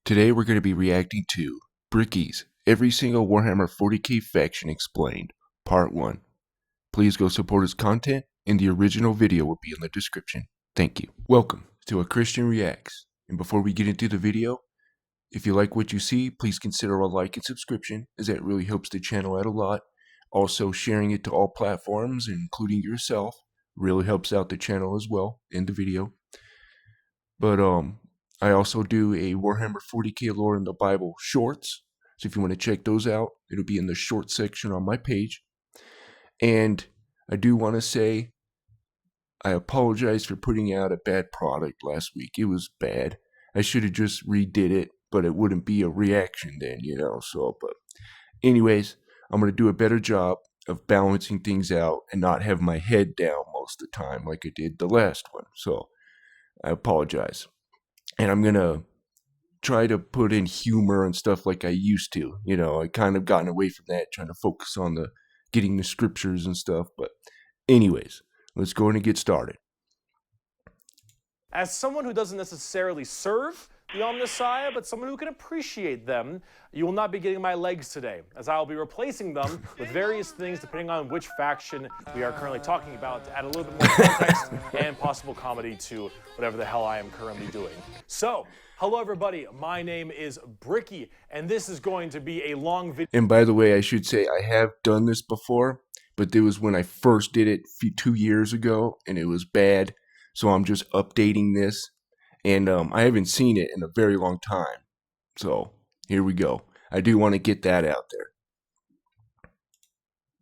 Today we're going to be reacting to Bricky's Every Single Warhammer 40k Faction Explained, Part 1. Please go support his content, and the original video will be in the description. Thank you. Welcome to A Christian Reacts, and before we get into the video, if you like what you see, please consider a like and subscription, as that really helps the channel out a lot. Also, sharing it to all platforms, including yourself, really helps out the channel as well, in the video. But, I also do a Warhammer 40k lore in the Bible shorts, so if you want to check those out, it'll be in the short section on my page. And I do want to say, I apologize for putting out a bad product last week. It was bad. I should have just redid it, but it wouldn't be a reaction then, but anyways, I'm going to do a better job of balancing things out and not have my head down most of the time like I did the last one. So I apologize. And I'm going to try to put in humor and stuff like I used to. I kind of gotten away from that, trying to focus on getting the scriptures and stuff. But anyways, let's go in and get started. As someone who doesn't necessarily serve the Omnissiah, but someone who can appreciate them, you will not be getting my legs today, as I will be replacing them with various things depending on which faction we are currently talking about, to add a little bit more context and possible comedy to whatever the hell I am currently doing. So, hello everybody, my name is Bricky, and this is going to be a long video. And by the way, I should say I have done this before, but it was when I first did it 2 years ago, and it was bad, so I'm just updating this. And I haven't seen it in a very long time. So here we go. I do want to get that out there.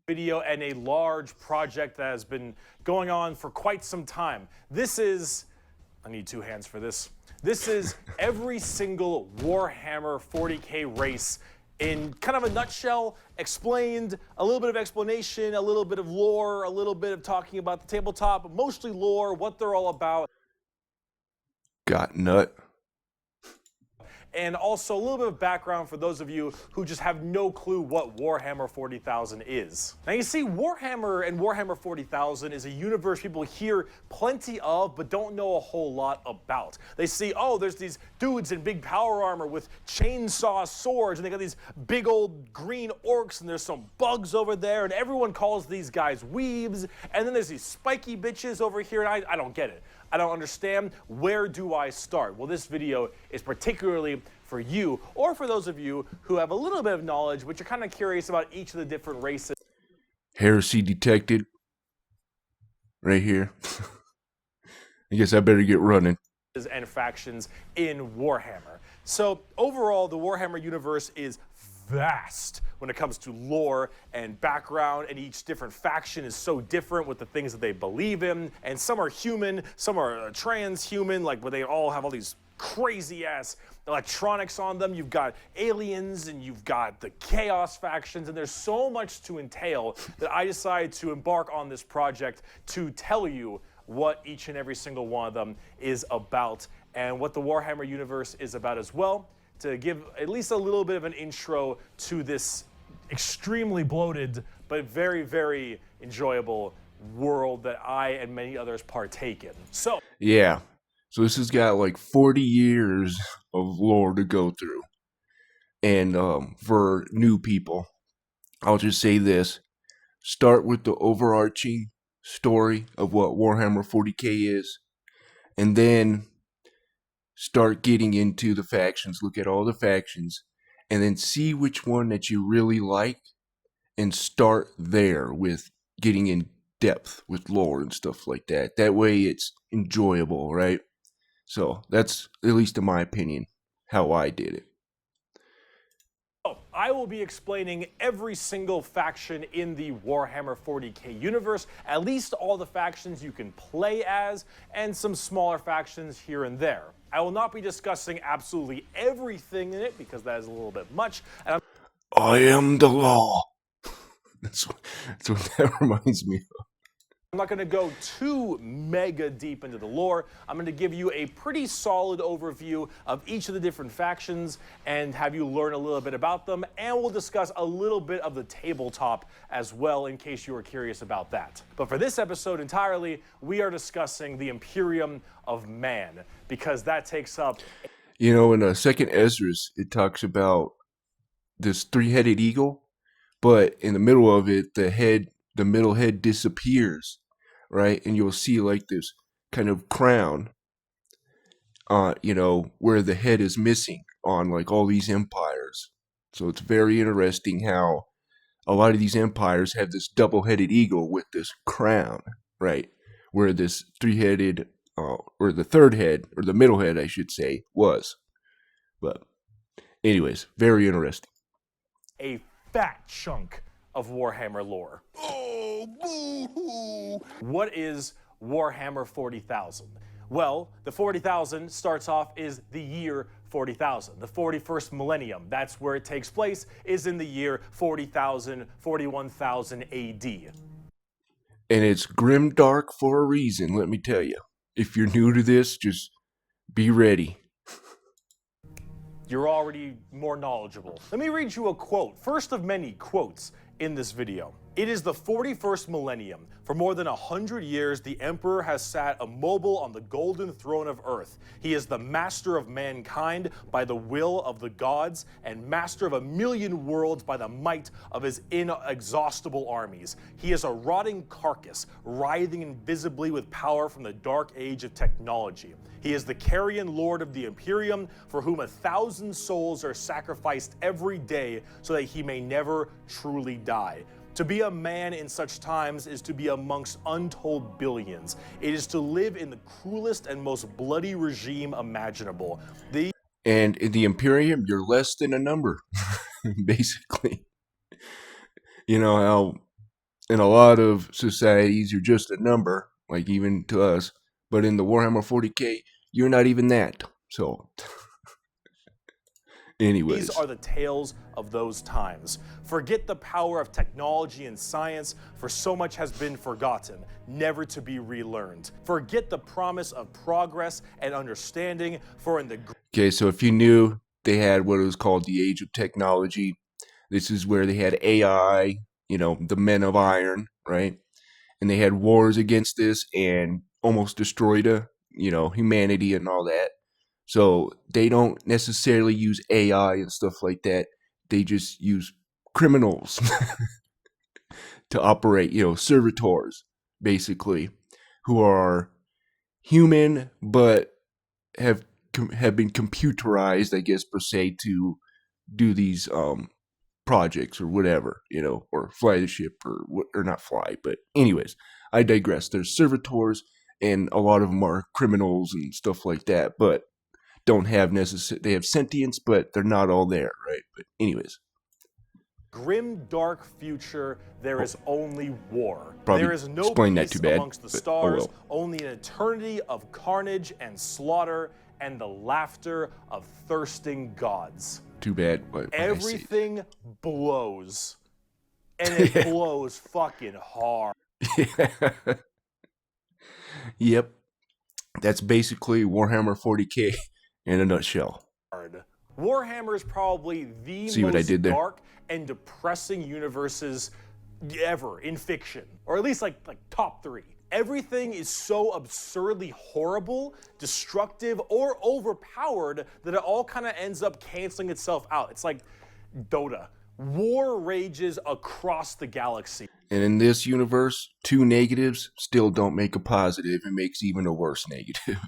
Video and a large project that has been going on for quite some time. This is, I need two hands for this. This is every single Warhammer 40k race in kind of a nutshell, explained, a little bit of explanation, a little bit of lore, a little bit of talking about the tabletop, mostly lore, what they're all about. Got nut. And also a little bit of background for those of you who just have no clue what Warhammer 40,000 is. Now you see, Warhammer and Warhammer 40,000 is a universe people hear plenty of, but don't know a whole lot about. They see, oh, there's these dudes in big power armor with chainsaw swords, and they got these big old green orcs, and there's some bugs over there, and everyone calls these guys weebs, and then there's these spiky bitches over here, and I don't get it. I don't understand. Where do I start? Well, this video is particularly for you, or for those of you who have a little bit of knowledge, but you're kind of curious about each of the different races. Heresy detected. Right here. I guess I better get running. And factions in Warhammer. So overall, the Warhammer universe is vast when it comes to lore and background, and each different faction is so different with the things that they believe in, and some are human, some are transhuman, like where they all have all these crazy ass electronics on them. You've got aliens, and you've got the chaos factions, and there's so much to entail that I decided to embark on this project to tell you what each and every single one of them is about, and what the Warhammer universe is about as well, to give at least a little bit of an intro to this extremely bloated but very, very enjoyable world that I and many others partake in. So yeah, so this has got like 40 years of lore to go through. And for new people, I'll just say this. Start with the overarching story of what Warhammer 40k is, and then start getting into the factions, look at all the factions, and then see which one that you really like, and start there with getting in depth with lore and stuff like that. That way it's enjoyable, right? So that's, at least in my opinion, how I did it. I will be explaining every single faction in the Warhammer 40k universe, at least all the factions you can play as, and some smaller factions here and there. I will not be discussing absolutely everything in it, because that is a little bit much. And I am the law. That's what that reminds me of. I'm not going to go too mega deep into the lore. I'm going to give you a pretty solid overview of each of the different factions and have you learn a little bit about them, and we'll discuss a little bit of the tabletop as well, in case you were curious about that. But for this episode entirely, we are discussing the Imperium of Man, because that takes up... You know, in Second Esdras, it talks about this three-headed eagle, but in the middle of it, the middle head disappears, right? And you'll see like this kind of crown, where the head is missing on like all these empires. So it's very interesting how a lot of these empires have this double-headed eagle with this crown, right? Where this three-headed, or the third head, or the middle head, I should say, was. But, anyways, very interesting. A fat chunk of Warhammer lore. Oh, boo-hoo! What is Warhammer 40,000? Well, the 40,000 starts off is the year 40,000. The 41st millennium, that's where it takes place, is in the year 40,000, 41,000 AD. And it's grimdark for a reason, let me tell you. If you're new to this, just be ready. You're already more knowledgeable. Let me read you a quote, first of many quotes in this video. It is the 41st millennium. For more than 100 years, the Emperor has sat immobile on the golden throne of Earth. He is the master of mankind by the will of the gods and master of 1,000,000 worlds by the might of his inexhaustible armies. He is a rotting carcass, writhing invisibly with power from the dark age of technology. He is the carrion lord of the Imperium, for whom 1,000 souls are sacrificed every day so that he may never truly die. To be a man in such times is to be amongst untold billions. It is to live in the cruelest and most bloody regime imaginable. And in the Imperium, you're less than a number, basically. You know how in a lot of societies, you're just a number, like even to us. But in the Warhammer 40k, you're not even that. So, anyways. These are the tales of those times. Forget the power of technology and science, for so much has been forgotten, never to be relearned. Forget the promise of progress and understanding, for in the... Okay, so if you knew, they had what was called the Age of Technology. This is where they had AI, the Men of Iron, right? And they had wars against this and almost destroyed humanity and all that. So they don't necessarily use AI and stuff like that. They just use criminals to operate, servitors, basically, who are human but have been computerized, I guess, per se, to do these projects or whatever, or fly the ship or not fly. But anyways, I digress. There's servitors, and a lot of them are criminals and stuff like that, but don't have they have sentience, but they're not all there, right? But anyways. Grim, dark future, there is only war. Probably there is no explain peace that too bad, amongst the stars, well. only an eternity of carnage and slaughter and the laughter of thirsting gods. Too bad. Everything blows. And it blows fucking hard. Yep. That's basically Warhammer 40k in a nutshell. Warhammer is probably the most dark and depressing universes ever in fiction, or at least like top 3. Everything is so absurdly horrible, destructive, or overpowered that it all kind of ends up canceling itself out. It's like Dota. War rages across the galaxy. And in this universe, 2 negatives still don't make a positive. It makes even a worse negative.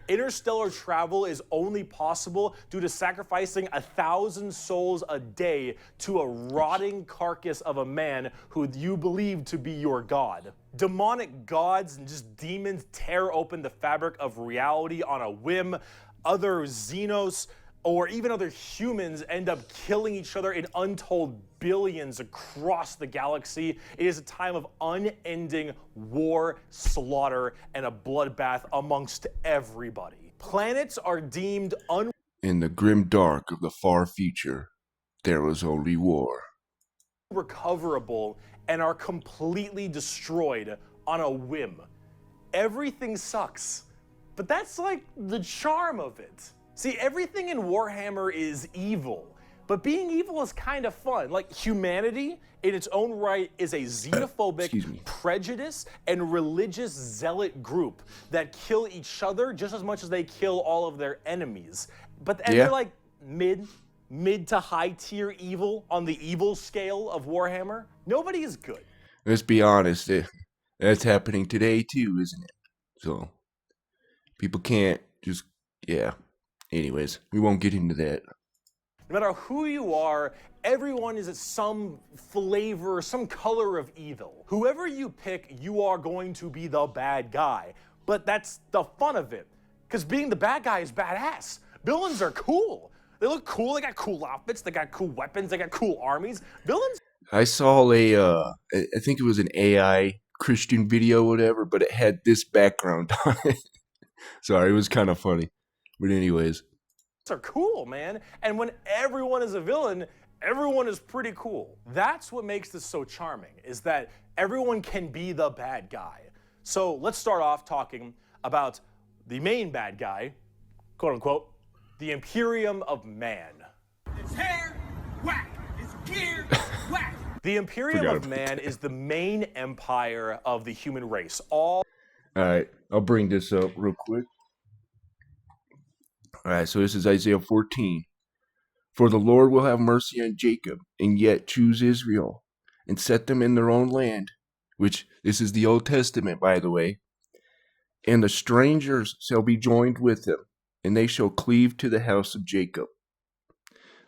Interstellar travel is only possible due to sacrificing 1,000 souls a day to a rotting carcass of a man who you believe to be your god. Demonic gods and just demons tear open the fabric of reality on a whim. Other Xenos or even other humans end up killing each other in untold billions across the galaxy. It is a time of unending war, slaughter, and a bloodbath amongst everybody. Planets are deemed in the grim dark of the far future, there was only war. Unrecoverable and are completely destroyed on a whim. Everything sucks, but that's like the charm of it. See, everything in Warhammer is evil, but being evil is kind of fun. Like, humanity in its own right is a xenophobic, prejudice, and religious zealot group that kill each other just as much as they kill all of their enemies. And they're like mid to high tier evil on the evil scale of Warhammer. Nobody is good. Let's be honest, that's happening today too, isn't it? So people can't just, yeah. Anyways, we won't get into that. No matter who you are, everyone is some flavor, some color of evil. Whoever you pick, you are going to be the bad guy. But that's the fun of it, because being the bad guy is badass. Villains are cool. They look cool, they got cool outfits, they got cool weapons, they got cool armies. Villains? I saw I think it was an AI Christian video or whatever, but it had this background on it. Sorry, it was kind of funny. But anyways. Are cool, man. And when everyone is a villain, everyone is pretty cool. That's what makes this so charming, is that everyone can be the bad guy. So let's start off talking about the main bad guy, quote unquote, the Imperium of Man. His hair, whack. His gear, whack. The Imperium of Man is the main empire of the human race. All right, I'll bring this up real quick. All right, so this is Isaiah 14. For the Lord will have mercy on Jacob, and yet choose Israel, and set them in their own land, which this is the Old Testament, by the way. And the strangers shall be joined with them, and they shall cleave to the house of Jacob.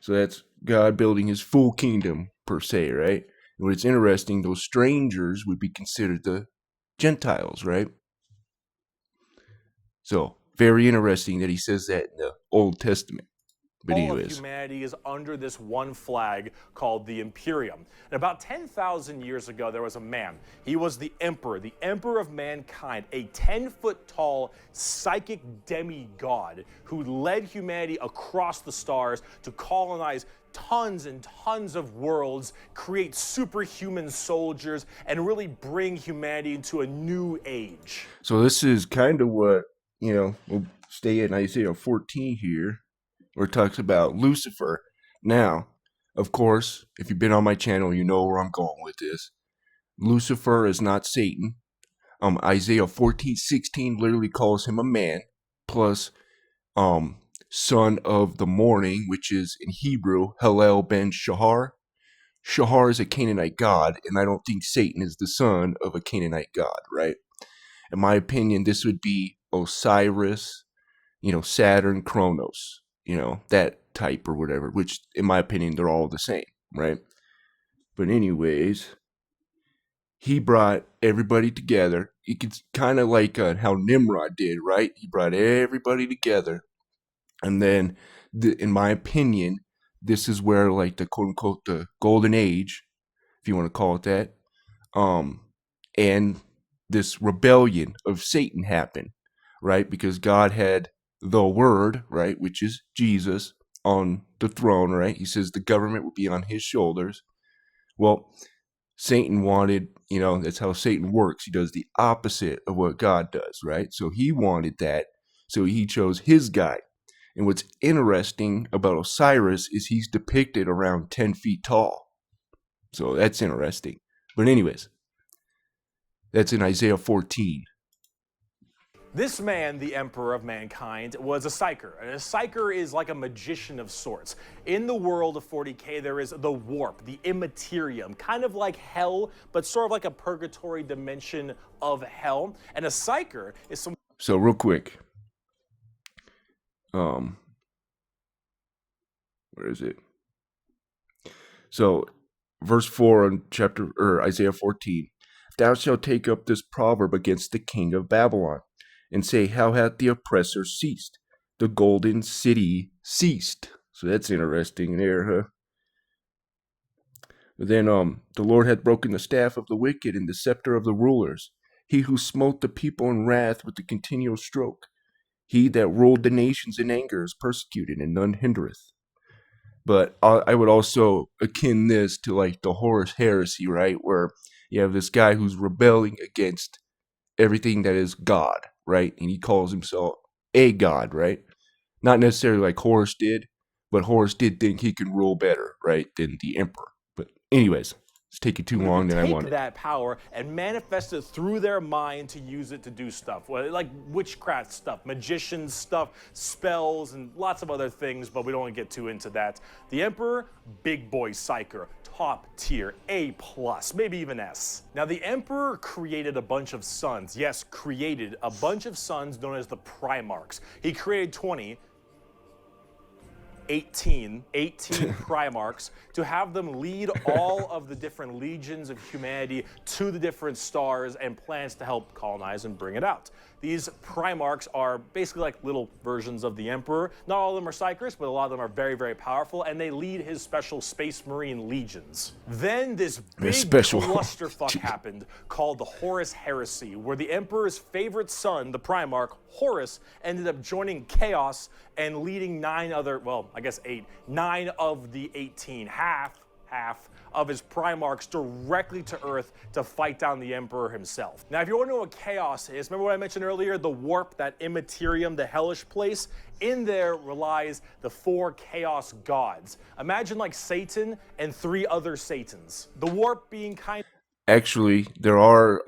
So that's God building his full kingdom, per se, right? And what's interesting, those strangers would be considered the Gentiles, right? So, very interesting that he says that in the Old Testament. But all of humanity is under this one flag called the Imperium. And about 10,000 years ago, there was a man. He was the emperor of mankind, a 10-foot-tall psychic demigod who led humanity across the stars to colonize tons and tons of worlds, create superhuman soldiers, and really bring humanity into a new age. So this is kind of what, we'll stay in Isaiah 14 here, where it talks about Lucifer. Now, of course, if you've been on my channel, you know where I'm going with this. Lucifer is not Satan. Isaiah 14:16 literally calls him a man, plus son of the morning, which is in Hebrew, Hallel ben Shahar. Shahar is a Canaanite god, and I don't think Satan is the son of a Canaanite god, right? In my opinion, this would be Osiris, Saturn, Kronos, that type or whatever, which in my opinion, they're all the same, right? But anyways, he brought everybody together. It's kind of like how Nimrod did, right? He brought everybody together. And then, in my opinion, this is where like the quote unquote the golden age, if you want to call it that, and this rebellion of Satan happened, right? Because God had the Word, right, which is Jesus, on the throne, right? He says the government would be on his shoulders. Well, Satan wanted, that's how Satan works. He does the opposite of what God does, right? So he wanted that. So he chose his guy. And what's interesting about Osiris is he's depicted around 10 feet tall. So that's interesting. But anyways, that's in Isaiah 14. This man, the emperor of mankind, was a psyker. And a psyker is like a magician of sorts. In the world of 40k, there is the warp, the immaterium, kind of like hell, but sort of like a purgatory dimension of hell. And a psyker is some... So real quick. Where is it? So, verse 4 in Isaiah 14. Thou shalt take up this proverb against the king of Babylon, and say, how hath the oppressor ceased? The golden city ceased. So that's interesting there, huh? But then the Lord hath broken the staff of the wicked and the scepter of the rulers. He who smote the people in wrath with the continual stroke. He that ruled the nations in anger is persecuted, and none hindereth. But I would also akin this to like the Horus heresy, right? Where you have this guy who's rebelling against everything that is God, right? And he calls himself a god, right? Not necessarily like Horus did, But Horus did think he could rule better, right, than the Emperor. But anyways, it's taking too long than I take wanted. that power and manifest it through their mind to use it to do stuff, like witchcraft stuff, magician stuff, spells, and lots of other things, but we don't want to get too into that. The Emperor, big boy psyker, top tier, A+, maybe even S. Now, the Emperor created a bunch of sons. Yes, created a bunch of sons known as the Primarchs. He created 18 Primarchs to have them lead all of the different legions of humanity to the different stars and plans to help colonize and bring it out. These Primarchs are basically like little versions of the Emperor. Not all of them are psychers, but a lot of them are very, very powerful, and they lead his special Space Marine legions. Then this big clusterfuck happened called the Horus Heresy, where the Emperor's favorite son, the Primarch, Horus, ended up joining Chaos and leading 9 of the 18, half of his Primarchs directly to Earth to fight down the Emperor himself. Now, if you want to know what Chaos is, remember what I mentioned earlier, the warp, that Immaterium, the hellish place? In there relies the 4 Chaos gods. Imagine like Satan and 3 other Satans. The warp being kind of... Actually, there are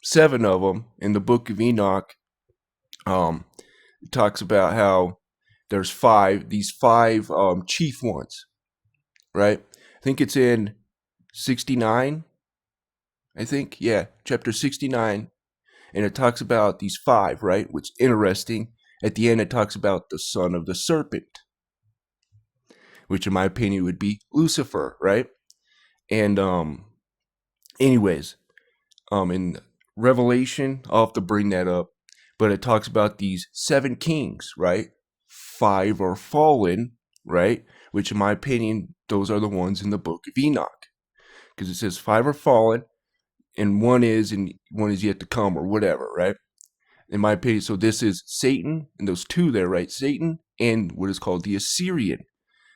7 of them in the Book of Enoch. It talks about how there's 5, these 5 chief ones, right? I think it's in 69, I think, yeah, chapter 69, and it talks about these 5, right, which is interesting. At the end, it talks about the son of the serpent, which in my opinion would be Lucifer, right? And anyways, in Revelation, I'll have to bring that up, but it talks about these 7 kings, right? 5 are fallen, right? Which in my opinion, those are the ones in the Book of Enoch, because it says 5 are fallen, and one is yet to come, or whatever, right? In my opinion, so this is Satan, and those 2 there, right? Satan and what is called the Assyrian.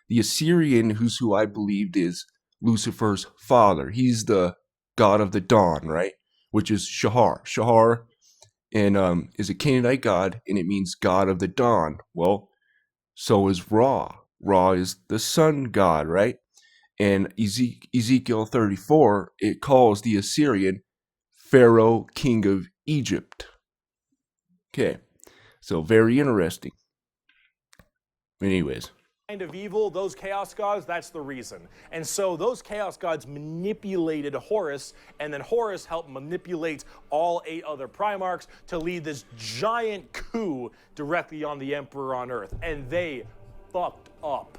The Assyrian, who I believed is Lucifer's father. He's the god of the dawn, right? Which is Shahar. Shahar and is a Canaanite god, and it means god of the dawn. Well, so is Ra. Ra is the sun god, right? And Ezekiel 34, it calls the Assyrian Pharaoh, king of Egypt. Okay, so very interesting. Anyways. Kind of evil, those chaos gods, that's the reason. And so those chaos gods manipulated Horus, and then Horus helped manipulate all 8 other Primarchs to lead this giant coup directly on the Emperor on Earth. And they fucked up.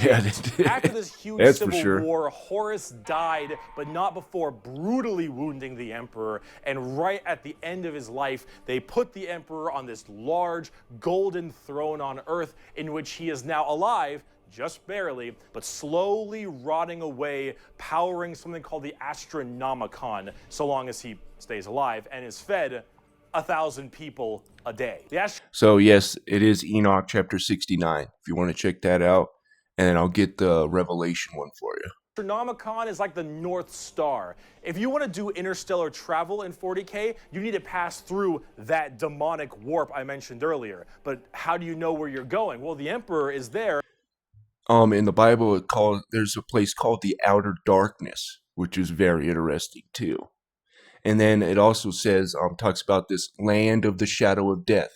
Yeah, they did. After this huge civil war, Horus died, but not before brutally wounding the Emperor. And right at the end of his life, they put the Emperor on this large golden throne on Earth, in which he is now alive, just barely, but slowly rotting away, powering something called the Astronomicon, so long as he stays alive, and is fed 1,000 people a day. So yes, it is Enoch chapter 69, if you want to check that out. And I'll get the Revelation one for you. Astronomicon is like the North Star. If you want to do interstellar travel in 40k, you need to pass through that demonic warp I mentioned earlier. But how do you know where you're going? Well, the Emperor is there. In the Bible, there's a place called the Outer Darkness, which is very interesting too. And then it also says, talks about this land of the shadow of death.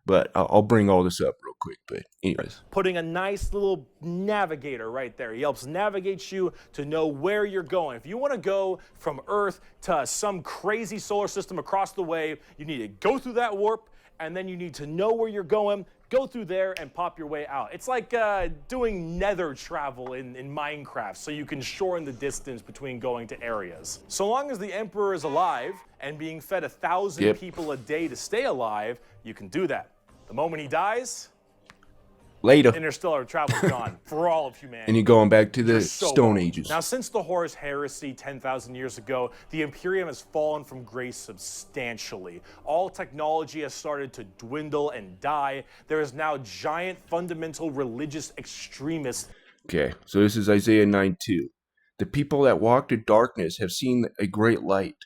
But I'll bring all this up real quick. But anyways. Putting a nice little navigator right there. He helps navigate you to know where you're going. If you want to go from Earth to some crazy solar system across the way, you need to go through that warp, and then you need to know where you're going, go through there, and pop your way out. It's like doing nether travel in Minecraft, so you can shorten the distance between going to areas. So long as the Emperor is alive and being fed 1,000 people a day to stay alive, you can do that. The moment he dies, later, interstellar travel is gone for all of humanity. And you're going back to the Stone Ages. Now, since the Horus Heresy 10,000 years ago, the Imperium has fallen from grace substantially. All technology has started to dwindle and die. There is now giant fundamental religious extremists. Okay, so this is Isaiah 9:2. The people that walked in darkness have seen a great light,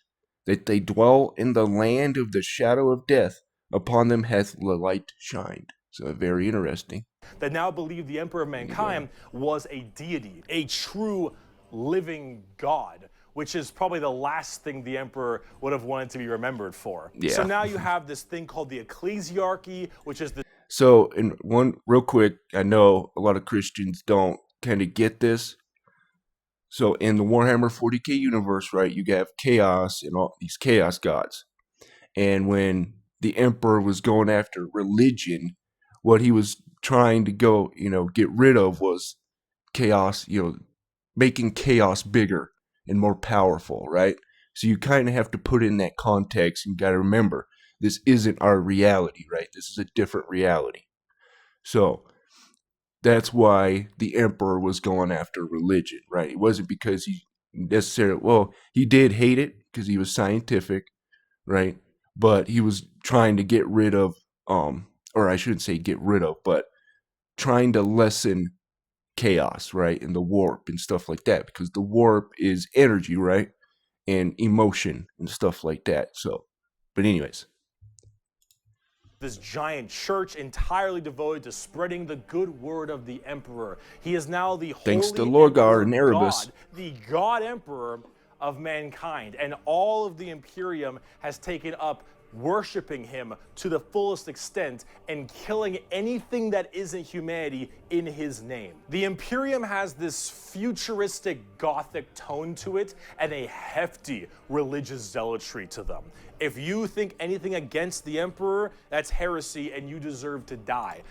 that they dwell in the land of the shadow of death. Upon them hath the light shined. So very interesting. that now believed the Emperor of Mankind was a deity, a true living god, which is probably the last thing the Emperor would have wanted to be remembered for. Yeah. So now you have this thing called the ecclesiarchy, which is the So, in one real quick, I know a lot of Christians don't kind of get this. So, in the Warhammer 40k universe, right, you have chaos and all these chaos gods. And when the Emperor was going after religion, what he was trying to go, get rid of was chaos, making chaos bigger and more powerful, right? So you kind of have to put in that context. You got to remember, this isn't our reality, right? This is a different reality. So that's why the Emperor was going after religion, right? It wasn't because he necessarily, well, he did hate it because he was scientific, right? But he was trying to get rid of, or I shouldn't say get rid of, but trying to lessen chaos, right? And the warp and stuff like that, because the warp is energy, right? And emotion and stuff like that. So, but anyways. This giant church entirely devoted to spreading the good word of the Emperor. He is now the Thanks to holy Lorgar Emperor and Erebus. God, the God Emperor of mankind. And all of the Imperium has taken up worshiping him to the fullest extent and killing anything that isn't humanity in his name. The Imperium has this futuristic Gothic tone to it and a hefty religious zealotry to them. If you think anything against the Emperor, that's heresy and you deserve to die.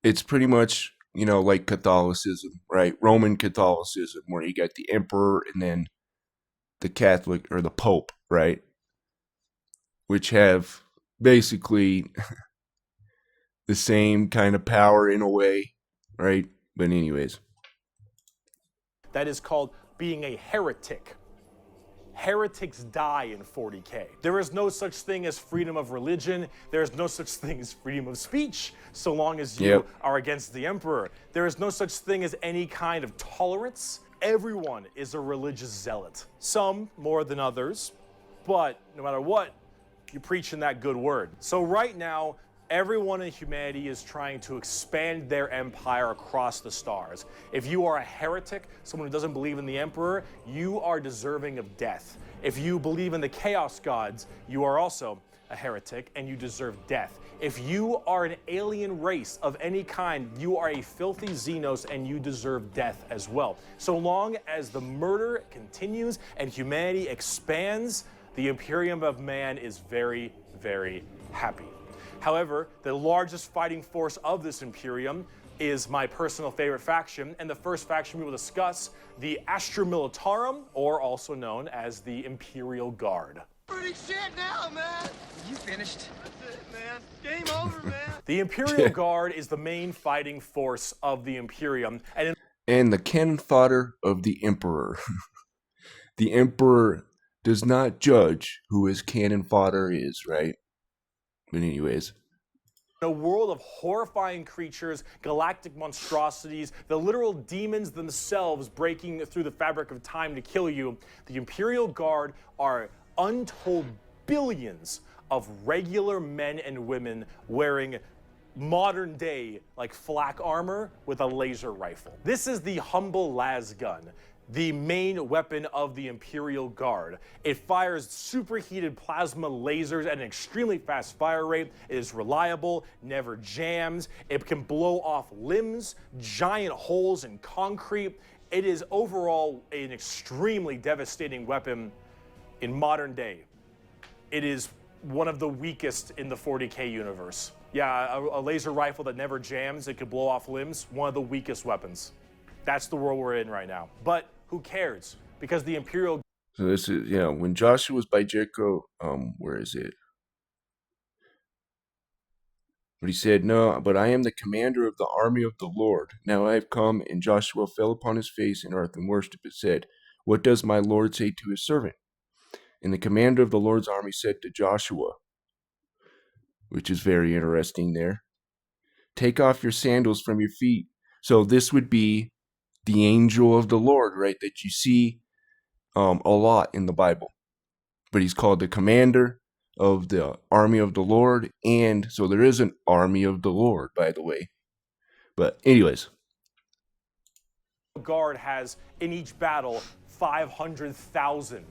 It's pretty much, like Catholicism, right? Roman Catholicism, where you got the Emperor and then the Catholic or the Pope, right? Which have basically the same kind of power in a way, right? But anyways. That is called being a heretic. Heretics die in 40k. There is no such thing as freedom of religion. There is no such thing as freedom of speech, so long as you are against the Emperor. There is no such thing as any kind of tolerance. Everyone is a religious zealot. Some more than others, but no matter what, you're preaching that good word. So right now, everyone in humanity is trying to expand their empire across the stars. If you are a heretic, someone who doesn't believe in the Emperor, you are deserving of death. If you believe in the Chaos Gods, you are also a heretic and you deserve death. If you are an alien race of any kind, you are a filthy Xenos and you deserve death as well. So long as the murder continues and humanity expands, the Imperium of Man is very, very happy. However, the largest fighting force of this Imperium is my personal favorite faction, and the first faction we will discuss, the Astra Militarum, or also known as the Imperial Guard. Pretty shit now, man. You finished? That's it, man. Game over, man. The Imperial Guard is the main fighting force of the Imperium, and the cannon fodder of the Emperor. The Emperor does not judge who his cannon fodder is, right? But anyways. In a world of horrifying creatures, galactic monstrosities, the literal demons themselves breaking through the fabric of time to kill you, the Imperial Guard are untold billions of regular men and women wearing modern day like flak armor with a laser rifle. This is the humble las gun, the main weapon of the Imperial Guard. It fires superheated plasma lasers at an extremely fast fire rate. It is reliable, never jams. It can blow off limbs, giant holes in concrete. It is overall an extremely devastating weapon in modern day. It is one of the weakest in the 40k universe. Yeah, a laser rifle that never jams, it could blow off limbs, one of the weakest weapons. That's the world we're in right now. But who cares? Because the Imperial... So this is, when Joshua was by Jericho, where is it? But he said, "No, but I am the commander of the army of the Lord. Now I have come." And Joshua fell upon his face in earth and worshipped and said, "What does my Lord say to his servant?" And the commander of the Lord's army said to Joshua, which is very interesting there, "Take off your sandals from your feet." So this would be the angel of the Lord, right, that you see a lot in the Bible. But he's called the commander of the army of the Lord, and so there is an army of the Lord, by the way. But anyways, Guard has in each battle 500,000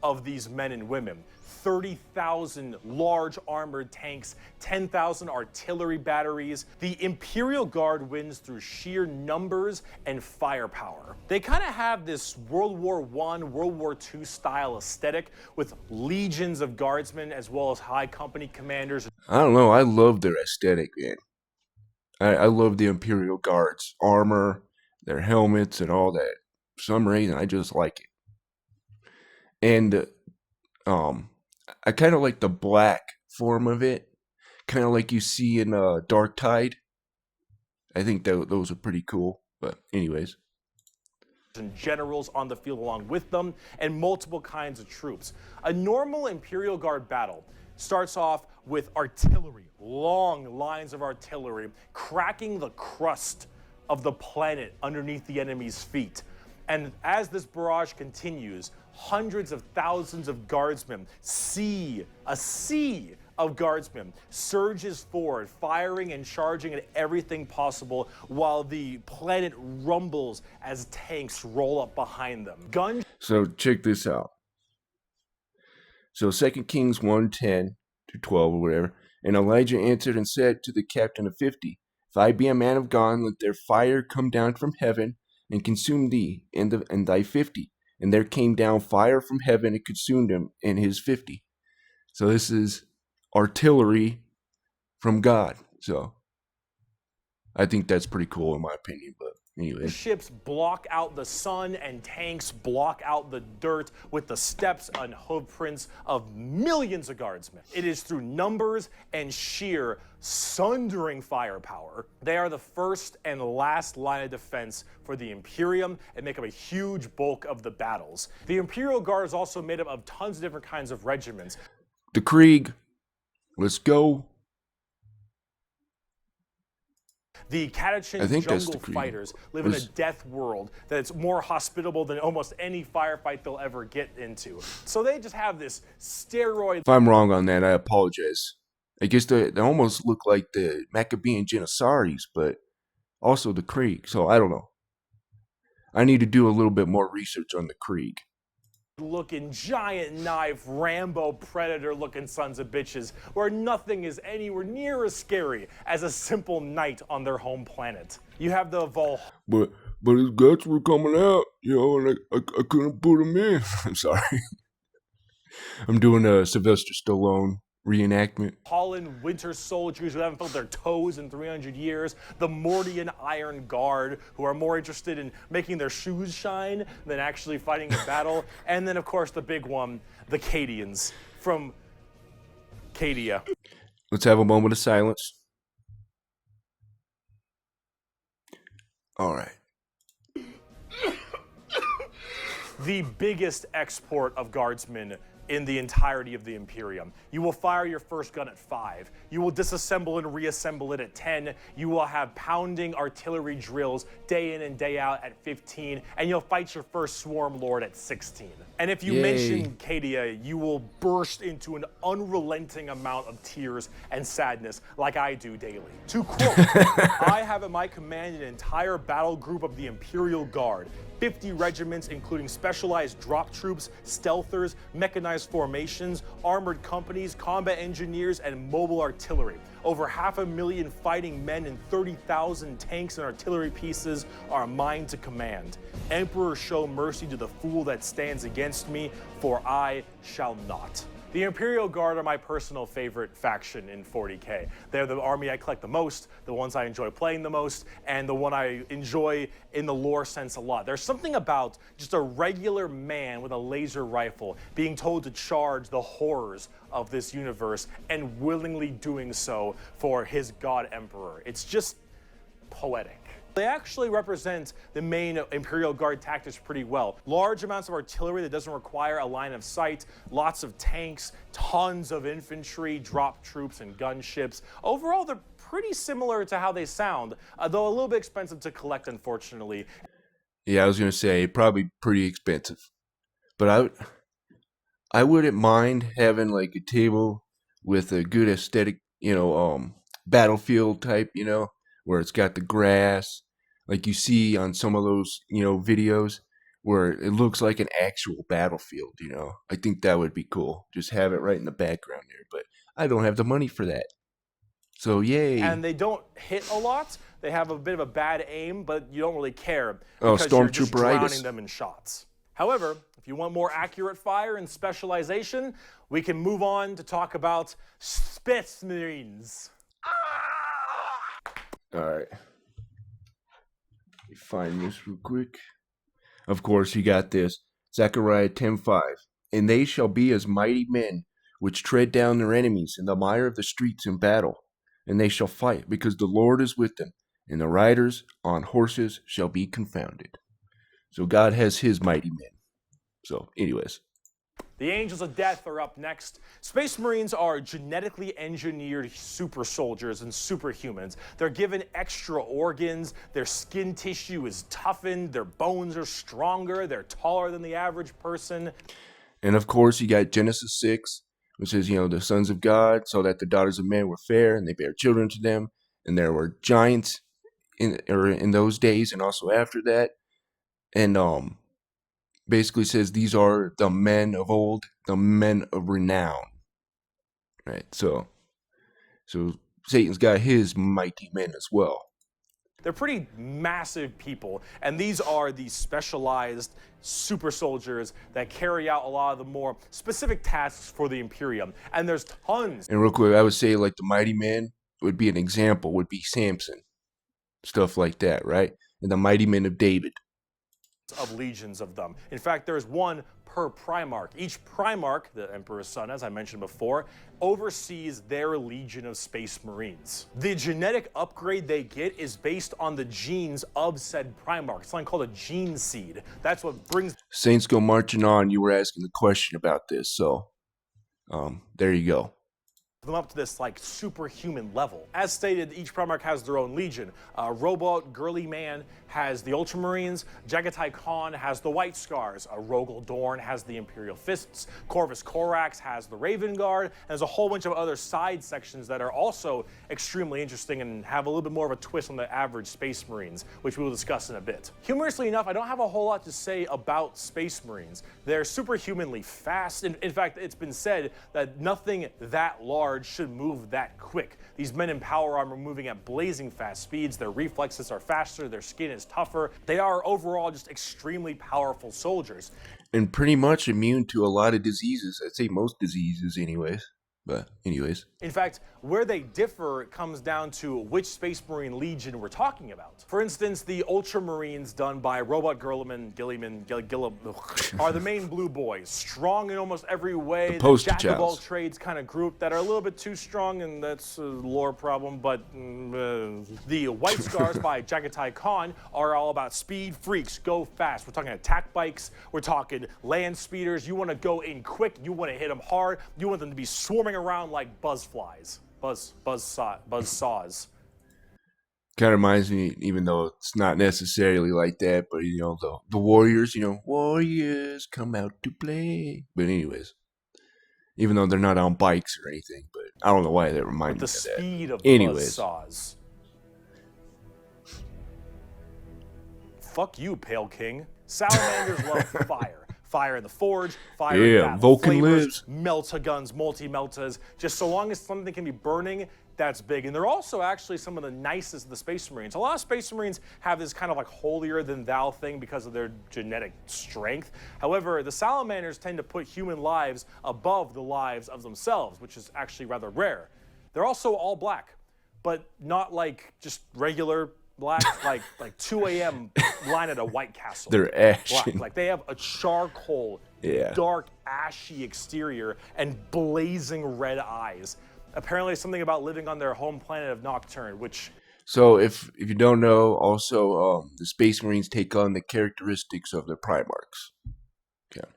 of these men and women, 30,000 large armored tanks, 10,000 artillery batteries. The Imperial Guard wins through sheer numbers and firepower. They kind of have this World War I, World War II style aesthetic with legions of guardsmen as well as high company commanders. I don't know. I love their aesthetic, man. I love the Imperial Guard's armor, their helmets, and all that. For some reason, I just like it. And I kind of like the black form of it, kind of like you see in Dark Tide. I think those are pretty cool. But anyways, and generals on the field along with them, and multiple kinds of troops. A normal Imperial Guard battle starts off with artillery, long lines of artillery, cracking the crust of the planet underneath the enemy's feet. And as this barrage continues, hundreds of thousands of guardsmen, a sea of guardsmen surges forward, firing and charging at everything possible while the planet rumbles as tanks roll up behind them. So check this out. So 2 Kings 1:10 to 12 or whatever. And Elijah answered and said to the captain of 50, If I be a man of God, let their fire come down from heaven and consume thee and thy 50. And there came down fire from heaven and consumed him and his 50. So this is artillery from God. So I think that's pretty cool in my opinion. But anyway, ships block out the sun and tanks block out the dirt with the steps and hoofprints of millions of guardsmen. It is through numbers and sheer sundering firepower. They are the first and last line of defense for the Imperium and make up a huge bulk of the battles. The Imperial Guard is also made up of tons of different kinds of regiments. The Krieg, let's go. The Catachan jungle fighters live in a death world that's more hospitable than almost any firefight they'll ever get into. So they just have this steroid. If I'm wrong on that, I apologize. I guess they almost look like the Maccabean Janissaries, but also the Krieg. So I don't know. I need to do a little bit more research on the Krieg. Looking giant knife Rambo Predator looking sons of bitches where nothing is anywhere near as scary as a simple knight on their home planet. You have the but his guts were coming out, you know, and I couldn't put them in. I'm sorry. I'm doing a Sylvester Stallone reenactment. Holland winter soldiers who haven't felt their toes in 300 years, the Mordian Iron Guard who are more interested in making their shoes shine than actually fighting a battle, and then of course the big one, the Cadians from Cadia. Let's have a moment of silence. All right. The biggest export of guardsmen in the entirety of the Imperium. You will fire your first gun at 5. You will disassemble and reassemble it at 10. You will have pounding artillery drills day in and day out at 15. And you'll fight your first swarm lord at 16. And if you mention Cadia, you will burst into an unrelenting amount of tears and sadness like I do daily. To quote, I have at my command an entire battle group of the Imperial Guard, 50 regiments including specialized drop troops, stealthers, mechanized formations, armored companies, combat engineers, and mobile artillery. Over 500,000 fighting men and 30,000 tanks and artillery pieces are mine to command. Emperor, show mercy to the fool that stands against me, for I shall not. The Imperial Guard are my personal favorite faction in 40k. They're the army I collect the most, the ones I enjoy playing the most, and the one I enjoy in the lore sense a lot. There's something about just a regular man with a laser rifle being told to charge the horrors of this universe and willingly doing so for his god emperor. It's just poetic. They actually represent the main Imperial Guard tactics pretty well. Large amounts of artillery that doesn't require a line of sight, lots of tanks, tons of infantry, drop troops, and gunships. Overall, they're pretty similar to how they sound, though a little bit expensive to collect, unfortunately. Yeah, I was going to say, probably pretty expensive. But I wouldn't mind having like a table with a good aesthetic, battlefield type, where it's got the grass, like you see on some of those, videos where it looks like an actual battlefield, I think that would be cool. Just have it right in the background there, but I don't have the money for that. So yay. And they don't hit a lot. They have a bit of a bad aim, but you don't really care Oh, because you're just Stormtrooperitis. drowning them in shots. However, if you want more accurate fire and specialization, we can move on to talk about Spetsmarines. All right. Let me find this real quick. Of course, you got this. Zechariah 10:5. And they shall be as mighty men, which tread down their enemies in the mire of the streets in battle. And they shall fight, because the Lord is with them, and the riders on horses shall be confounded. So God has his mighty men. So, anyways. The Angels of Death are up next. Space Marines are genetically engineered super soldiers and superhumans. They're given extra organs, their skin tissue is toughened, their bones are stronger, they're taller than the average person. And of course, you got Genesis 6, which says, the sons of God saw that the daughters of men were fair, and they bare children to them. And there were giants in those days and also after that. And basically says these are the men of old, the men of renown. Right? So Satan's got his mighty men as well. They're pretty massive people, and these are the specialized super soldiers that carry out a lot of the more specific tasks for the Imperium. And there's tons. And real quick, I would say like the mighty men would be an example, would be Samson. Stuff like that, right? And the mighty men of David. Of legions of them. In fact, there's one per Primarch. Each Primarch, the Emperor's son, as I mentioned before, oversees their legion of Space Marines. The genetic upgrade they get is based on the genes of said Primarch. It's something called a gene seed. That's what brings Saints go marching on. You were asking the question about this, so there you go. them up to this like superhuman level. As stated, each Primarch has their own legion. Robot Girly Man has the Ultramarines, Jagatai Khan has the White Scars, Rogel Dorn has the Imperial Fists, Corvus Corax has the Raven Guard, and there's a whole bunch of other side sections that are also extremely interesting and have a little bit more of a twist on the average Space Marines, which we will discuss in a bit. Humorously enough, I don't have a whole lot to say about Space Marines. They're superhumanly fast. In fact, it's been said that nothing that large should move that quick. These men in power armor moving at blazing fast speeds. Their reflexes are faster. Their skin is tougher. They are overall just extremely powerful soldiers. And pretty much immune to a lot of diseases. I'd say most diseases anyways. But anyways. In fact, where they differ comes down to which Space Marine Legion we're talking about. For instance, the Ultramarines done by Robot Gilliman are the main blue boys. Strong in almost every way. The jack of all trades kind of group that are a little bit too strong, and that's a lore problem. But the White Scars by Jagatai Khan are all about speed freaks, go fast. We're talking attack bikes. We're talking land speeders. You want to go in quick. You want to hit them hard. You want them to be swarming around like buzzflies. Buzz saws. Kind of reminds me, even though it's not necessarily like that, but the Warriors, Warriors come out to play. But anyways, even though they're not on bikes or anything, but I don't know why that reminds me of that. The speed of anyways. buzzsaws. Fuck you, Pale King. Salamanders love fire. Fire in the forge, fire in battle. Vulcan Flamers, lives. Melta-guns, multi-meltas. Just so long as something can be burning, that's big. And they're also actually some of the nicest of the Space Marines. A lot of Space Marines have this kind of like holier-than-thou thing because of their genetic strength. However, the Salamanders tend to put human lives above the lives of themselves, which is actually rather rare. They're also all black, but not like just regular black, like 2 a.m. line at a White Castle. They're ashy. Black. Like they have a charcoal, dark, ashy exterior and blazing red eyes. Apparently something about living on their home planet of Nocturne, which... So if you don't know, also the Space Marines take on the characteristics of their Primarchs. Okay.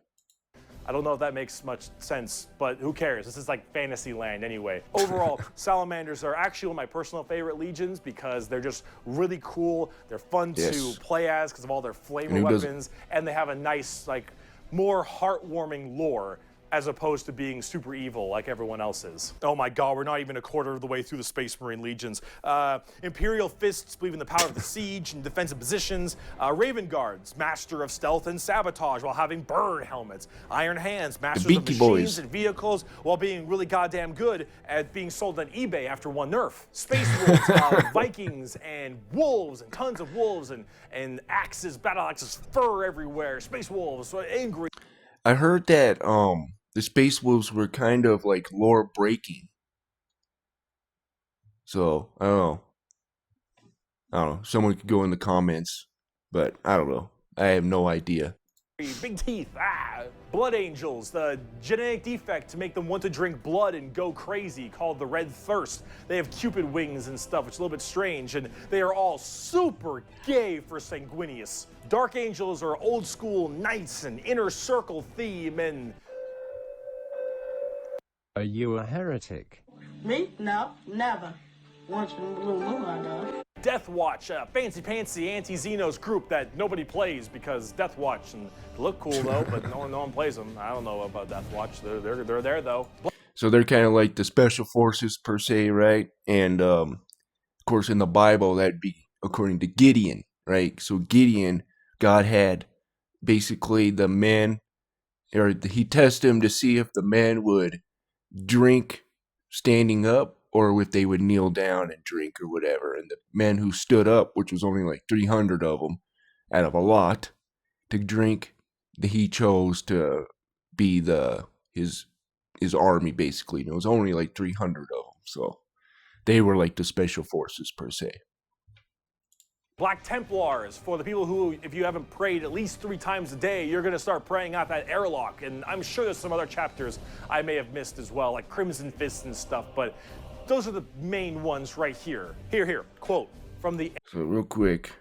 I don't know if that makes much sense, but who cares? This is like fantasy land anyway. Overall, Salamanders are actually one of my personal favorite legions because they're just really cool. They're fun to play as because of all their flamer weapons, and they have a nice, like, more heartwarming lore as opposed to being super evil like everyone else is. Oh my god, we're not even a quarter of the way through the Space Marine legions. Imperial Fists believe in the power of the siege and defensive positions. Raven Guards, master of stealth and sabotage while having bird helmets. Iron Hands, masters of Beaky machines Boys. and vehicles while being really goddamn good at being sold on eBay after one nerf. Space Wolves, Vikings and wolves and tons of wolves and axes, battle axes, fur everywhere. Space Wolves, so angry. I heard that the Space Wolves were kind of like lore breaking. So I don't know. Someone could go in the comments, but I don't know. I have no idea. Big teeth, blood angels, the genetic defect to make them want to drink blood and go crazy, called the red thirst. They have cupid wings and stuff, which is a little bit strange, and they are all super gay for Sanguinius. Dark angels are old school knights and inner circle theme, and Are you a heretic? Me? No, never. Once in a blue moon, I know. Death Watch, a fancy anti-Xenos group that nobody plays because Death Watch, and they look cool though, but no one plays them. I don't know about Death Watch. They're there though. So they're kind of like the special forces per se, right? And of course, in the Bible, that'd be according to Gideon, right? So Gideon, God had basically the men, or he tested him to see if the men would drink standing up or if they would kneel down and drink or whatever. And the men who stood up, which was only like 300 of them out of a lot to drink, he chose to be his army basically. And it was only like 300 of them. So they were like the special forces per se. Black Templars, for the people who, if you haven't prayed at least 3 times a day, you're going to start praying out that airlock. And I'm sure there's some other chapters I may have missed as well, like Crimson Fists and stuff. But those are the main ones right here. Here, quote from the So real quick.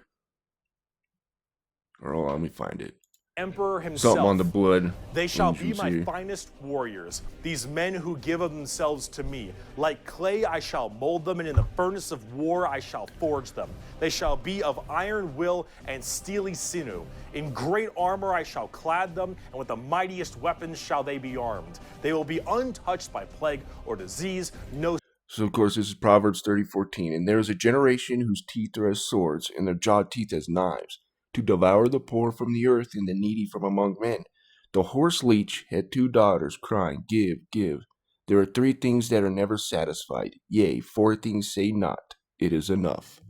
Hold on, let me find it. Emperor himself. Something on the blood. They shall be angels my here. finest warriors, these men who give of themselves to me. Like clay I shall mold them, and in the furnace of war I shall forge them. They shall be of iron will and steely sinew. In great armor I shall clad them, and with the mightiest weapons shall they be armed. They will be untouched by plague or disease. No. So of course this is Proverbs 30:14. And there is a generation whose teeth are as swords, and their jaw teeth as knives, to devour the poor from the earth and the needy from among men. The horse leech had 2 daughters, crying, Give, give. There are 3 things that are never satisfied. Yea, 4 things say not, it is enough.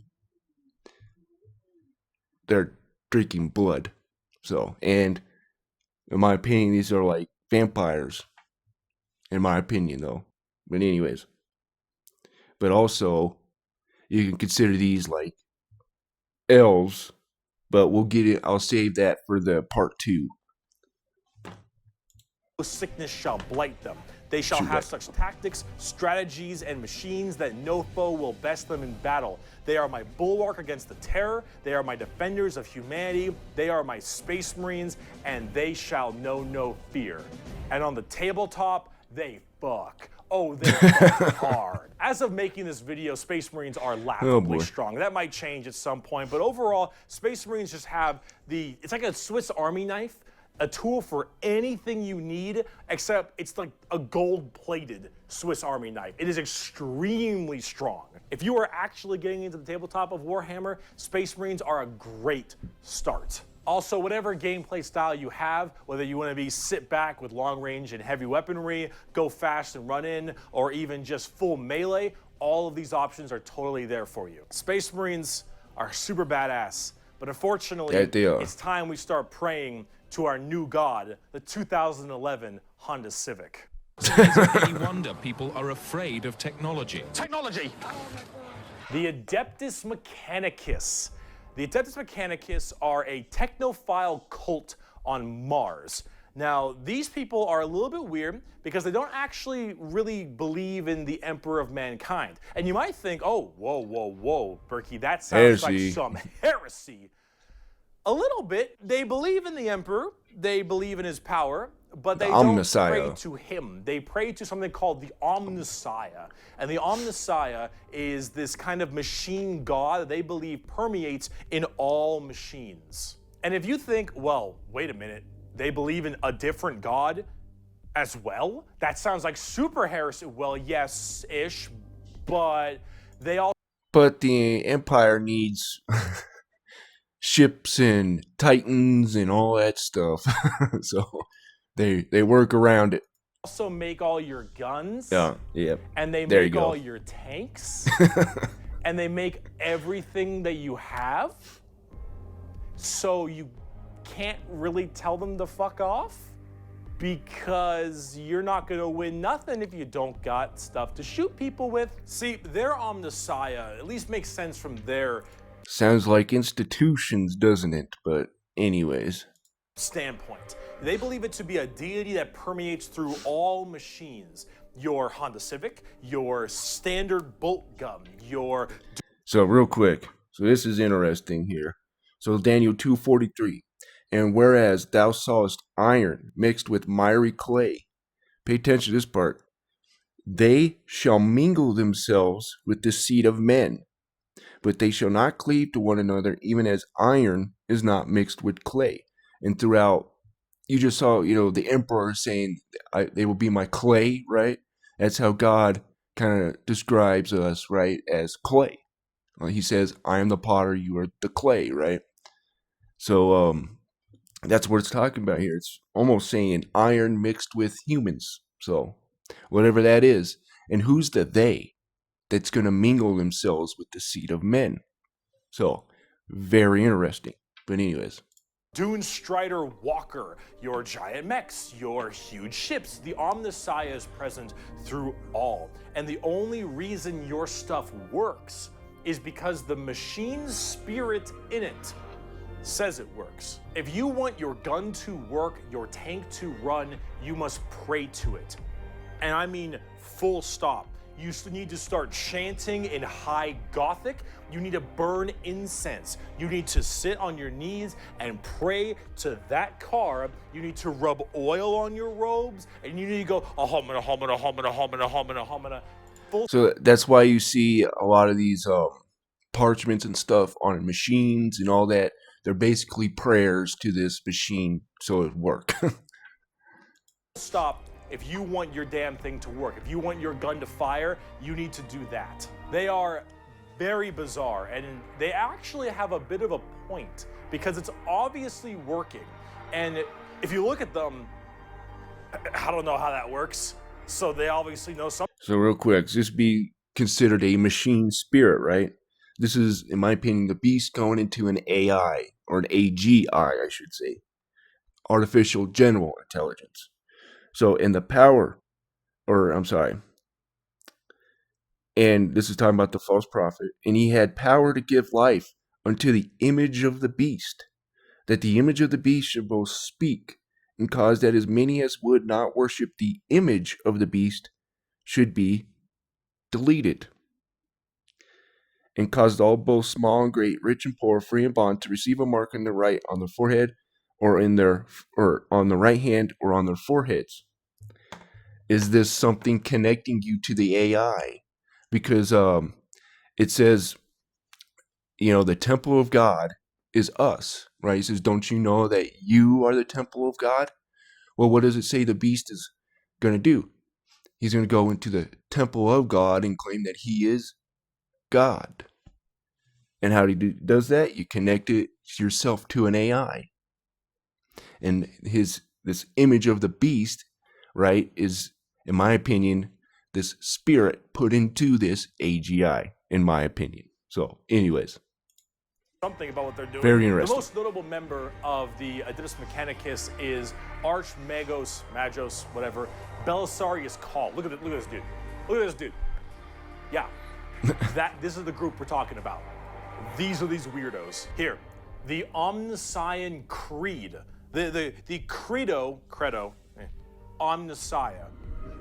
They're drinking blood. So, and in my opinion, these are like vampires. In my opinion, though. But anyways. But also, you can consider these like elves. But we'll get it. I'll save that for the part 2. Sickness shall blight them. They shall have such tactics, strategies, and machines that no foe will best them in battle. They are my bulwark against the terror. They are my defenders of humanity. They are my space marines, and they shall know no fear. And on the tabletop, they fuck. Oh, they fuck hard. As of making this video, Space Marines are laughably strong. That might change at some point, but overall, Space Marines just have it's like a Swiss Army knife, a tool for anything you need, except it's like a gold-plated Swiss Army knife. It is extremely strong. If you are actually getting into the tabletop of Warhammer, Space Marines are a great start. Also, whatever gameplay style you have, whether you want to be sit back with long range and heavy weaponry, go fast and run in, or even just full melee, all of these options are totally there for you. Space Marines are super badass, but unfortunately, it's time we start praying to our new god, the 2011 Honda Civic. Is it any wonder people are afraid of technology? Technology! The Adeptus Mechanicus. The Adeptus Mechanicus are a technophile cult on Mars. Now, these people are a little bit weird because they don't actually really believe in the Emperor of Mankind. And you might think, oh, whoa, Berkey, that sounds like some heresy. A little bit. They believe in the Emperor, they believe in his power, but they don't pray to him. They pray to something called the Omnissiah. And the Omnissiah is this kind of machine god that they believe permeates in all machines. And if you think, well, wait a minute, they believe in a different god, as well. That sounds like super heresy. Well, yes-ish, but they all But the Empire needs ships and titans and all that stuff. So they work around it. also make all your guns. Yeah, And they there you make go. all your tanks. And they make everything that you have. So you can't really tell them to fuck off, because you're not gonna win nothing if you don't got stuff to shoot people with. See, their Omnissiah at least makes sense from their Sounds like institutions, doesn't it? But anyways. standpoint. They believe it to be a deity that permeates through all machines. Your Honda Civic, your standard bolt gun, your... So real quick. So this is interesting here. So Daniel 2:43. And whereas thou sawest iron mixed with miry clay. Pay attention to this part. They shall mingle themselves with the seed of men, but they shall not cleave to one another, even as iron is not mixed with clay. And throughout, you just saw, the emperor saying, they will be my clay, right? That's how God kind of describes us, right, as clay. He says, I am the potter, you are the clay, right? So that's what it's talking about here. It's almost saying iron mixed with humans. So whatever that is. And who's the they that's going to mingle themselves with the seed of men? So very interesting. But anyways. Dune Strider Walker, your giant mechs, your huge ships. The Omnissiah is present through all. And the only reason your stuff works is because the machine's spirit in it says it works. If you want your gun to work, your tank to run, you must pray to it. And I mean full stop. You need to start chanting in high Gothic. You need to burn incense. You need to sit on your knees and pray to that car. You need to rub oil on your robes, and you need to go, ahomina, homina, homina, homina, homina, homina. So that's why you see a lot of these parchments and stuff on machines and all that. They're basically prayers to this machine so it work. Stop. If you want your damn thing to work, if you want your gun to fire, you need to do that. They are very bizarre, and they actually have a bit of a point because it's obviously working. And if you look at them, I don't know how that works. So they obviously know something. So real quick, this be considered a machine spirit, right? This is, in my opinion, the beast going into an AI, or an AGI, I should say. Artificial General Intelligence. So in the power, and this is talking about the false prophet, and he had power to give life unto the image of the beast, that the image of the beast should both speak, and cause that as many as would not worship the image of the beast should be deleted. And caused all, both small and great, rich and poor, free and bond, to receive a mark on the right, on their forehead, or on the right hand, or on their foreheads. Is this something connecting you to the AI? Because it says, the temple of God is us, right? It says, don't you know that you are the temple of God? Well, what does it say the beast is going to do? He's going to go into the temple of God and claim that he is God. And how does that? You connect it yourself to an AI. And this image of the beast, right, is, in my opinion, this spirit put into this AGI, in my opinion. So, anyways. Something about what they're doing. Very interesting. The most notable member of the Adeptus Mechanicus is Archmagos, Magos, whatever, Belisarius Call. Look at this dude. Look at this dude. Yeah. This is the group we're talking about. These are these weirdos. Here, the Omnissiah Creed. The credo, Omnissiah.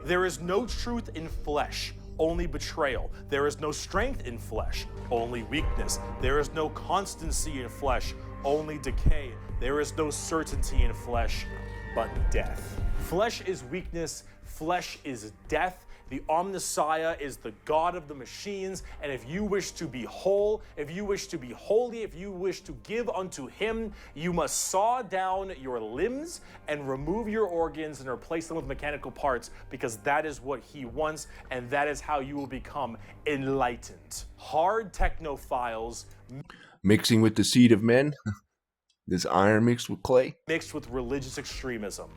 There is no truth in flesh, only betrayal. There is no strength in flesh, only weakness. There is no constancy in flesh, only decay. There is no certainty in flesh, but death. Flesh is weakness, flesh is death. The Omnissiah is the god of the machines, and if you wish to be whole, if you wish to be holy, if you wish to give unto him, you must saw down your limbs and remove your organs and replace them with mechanical parts, because that is what he wants, and that is how you will become enlightened. Hard technophiles Mixing with the seed of men. This iron mixed with clay. mixed with religious extremism.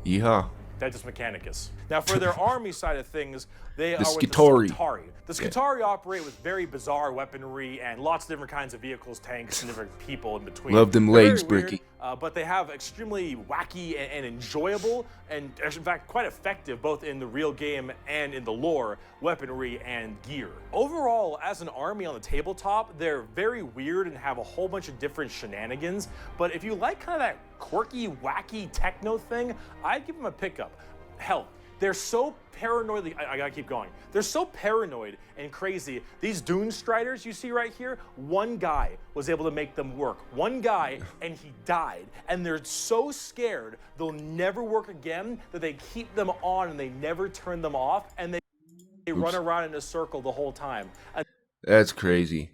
Yeehaw. Adeptus Mechanicus. Now, for their army side of things, they are with Skitarii. the Skitarii. The Skitarii operate with very bizarre weaponry and lots of different kinds of vehicles, tanks, and different people in between. Love them They're very legs, weird, Bricky. but they have extremely wacky and enjoyable, and in fact quite effective, both in the real game and in the lore, weaponry and gear. Overall, as an army on the tabletop, they're very weird and have a whole bunch of different shenanigans. But if you like kind of that quirky, wacky techno thing, I'd give them a pickup. Hell, they're so paranoid. I gotta keep going. They're so paranoid and crazy. These Dune Striders you see right here, one guy was able to make them work. One guy, and he died. And they're so scared they'll never work again that they keep them on and they never turn them off, and they run around in a circle the whole time. And That's crazy.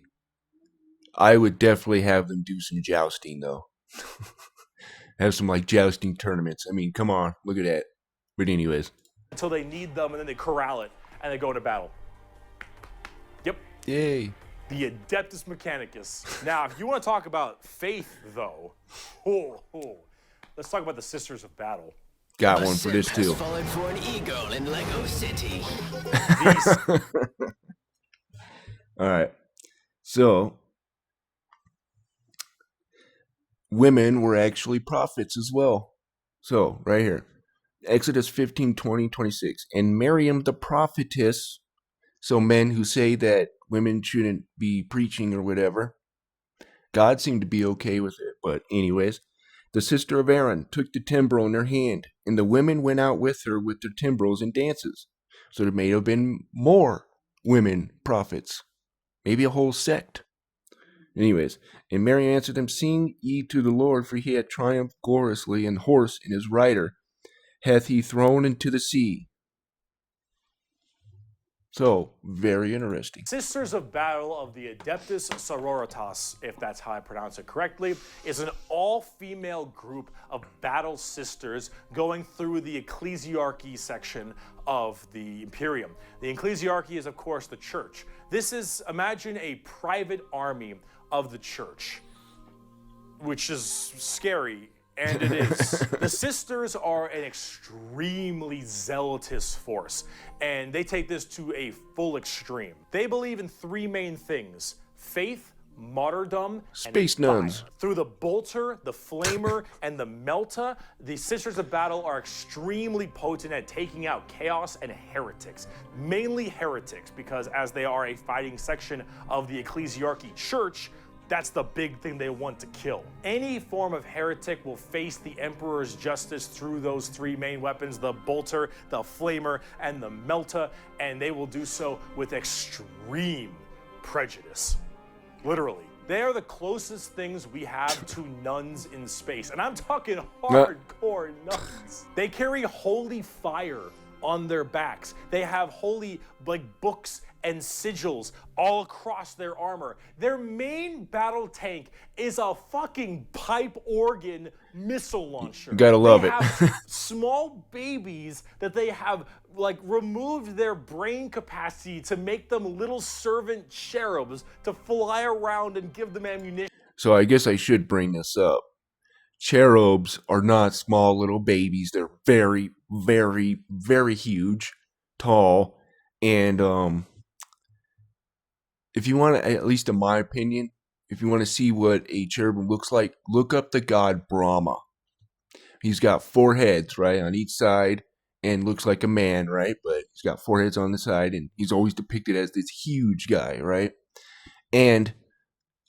I would definitely have them do some jousting, though. Have some, like, jousting tournaments. I mean, come on. Look at that. But anyways. until they need them, and then they corral it, and they go into battle. Yep. Yay. The Adeptus Mechanicus. Now, if you want to talk about faith, though, let's talk about the Sisters of Battle. Got one for this, too. Fallen for an eagle in Lego City. All right. So, women were actually prophets as well. So, right here. Exodus 15, 20, 26. And Miriam the prophetess, so men who say that women shouldn't be preaching or whatever, God seemed to be okay with it. But anyways, the sister of Aaron took the timbrel in her hand, and the women went out with her with their timbrels and dances. So there may have been more women prophets, maybe a whole sect. Anyways, and Mary answered them, Sing ye to the Lord, for he hath triumphed gloriously, and horse and his rider hath he thrown into the sea. So, very interesting. Sisters of Battle of the Adeptus Sororitas, if that's how I pronounce it correctly, is an all-female group of battle sisters going through the ecclesiarchy section of the Imperium. The ecclesiarchy is, of course, the church. This is, imagine a private army of the church, which is scary. And it is. The sisters are an extremely zealotous force, and they take this to a full extreme. They believe in three main things: faith, martyrdom, Space and fire. nuns. Through the bolter, the flamer, and the melta, the Sisters of Battle are extremely potent at taking out chaos and heretics. Mainly heretics, because as they are a fighting section of the ecclesiarchy church, that's the big thing they want to kill. Any form of heretic will face the Emperor's justice through those three main weapons, the bolter, the flamer, and the melta, and they will do so with extreme prejudice. Literally. They are the closest things we have to nuns in space. And I'm talking hardcore nuns. They carry holy fire on their backs. They have holy books and sigils all across their armor. Their main battle tank is a fucking pipe organ missile launcher. Gotta love they it. Have small babies that they have removed their brain capacity to make them little servant cherubs to fly around and give them ammunition. So I guess I should bring this up. Cherubs are not small little babies. They're very, very, very huge, tall, and if you want to, at least in my opinion, if you want to see what a cherubim looks like, look up the god Brahma. He's got 4 heads, right, on each side, and looks like a man, right? But he's got 4 heads on the side, and he's always depicted as this huge guy, right? And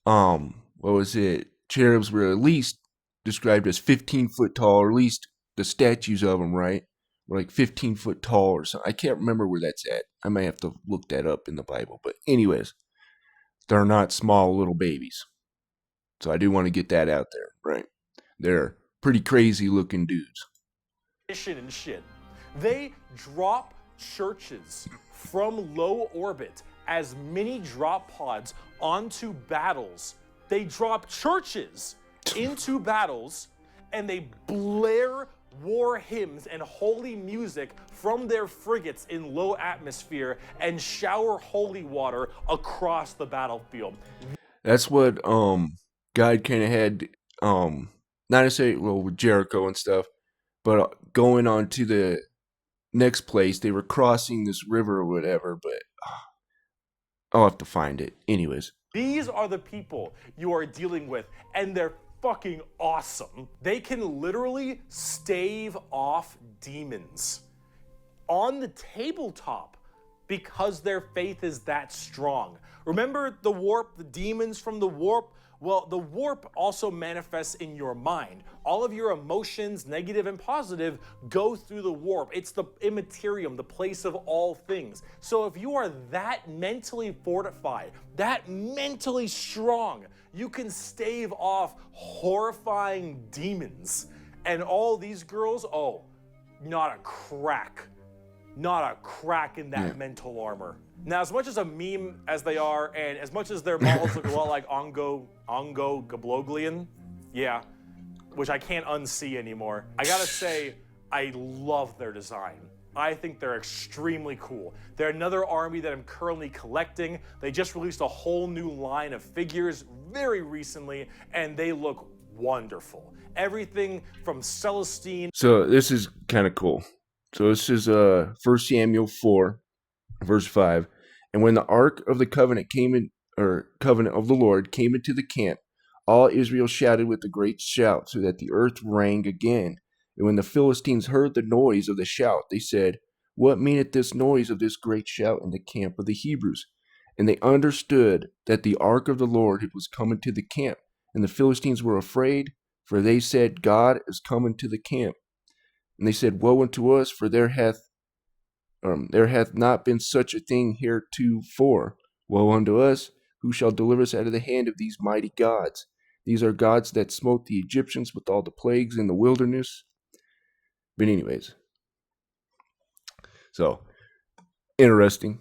what was it? Cherubs were at least described as 15 foot tall, or at least the statues of them, right, were like 15 foot tall or something. I can't remember where that's at. I might have to look that up in the Bible. But anyways, they're not small little babies. So I do want to get that out there, right? They're pretty crazy looking dudes. And shit. They drop churches from low orbit as mini drop pods onto battles. They drop churches into battles and they blare war hymns and holy music from their frigates in low atmosphere and shower holy water across the battlefield. That's what God kind of had not necessarily with Jericho and stuff, but going on to the next place, they were crossing this river or whatever, but I'll have to find it. Anyways. These are the people you are dealing with, and they're fucking awesome. They can literally stave off demons on the tabletop because their faith is that strong. Remember the warp, the demons from the warp? Well, the warp also manifests in your mind. All of your emotions, negative and positive, go through the warp. It's the immaterium, the place of all things. So if you are that mentally fortified, that mentally strong, you can stave off horrifying demons. And all these girls, oh, not a crack. Not a crack in that mental armor. Now, as much as a meme as they are, and as much as their models look a lot like Ongo Gabloglian, yeah, which I can't unsee anymore, I gotta say, I love their design. I think they're extremely cool. They're another army that I'm currently collecting. They just released a whole new line of figures very recently, and they look wonderful. Everything from Celestine. So this is kind of cool. So this is 1 Samuel 4, verse 5. And when the ark of the covenant covenant of the Lord came into the camp, all Israel shouted with a great shout, so that the earth rang again. And when the Philistines heard the noise of the shout, they said, What meaneth this noise of this great shout in the camp of the Hebrews? And they understood that the ark of the Lord was come into the camp. And the Philistines were afraid, for they said, God is come into the camp. And they said, Woe unto us, for there hath not been such a thing heretofore. Woe unto us, who shall deliver us out of the hand of these mighty gods? These are gods that smote the Egyptians with all the plagues in the wilderness. But anyways, so interesting.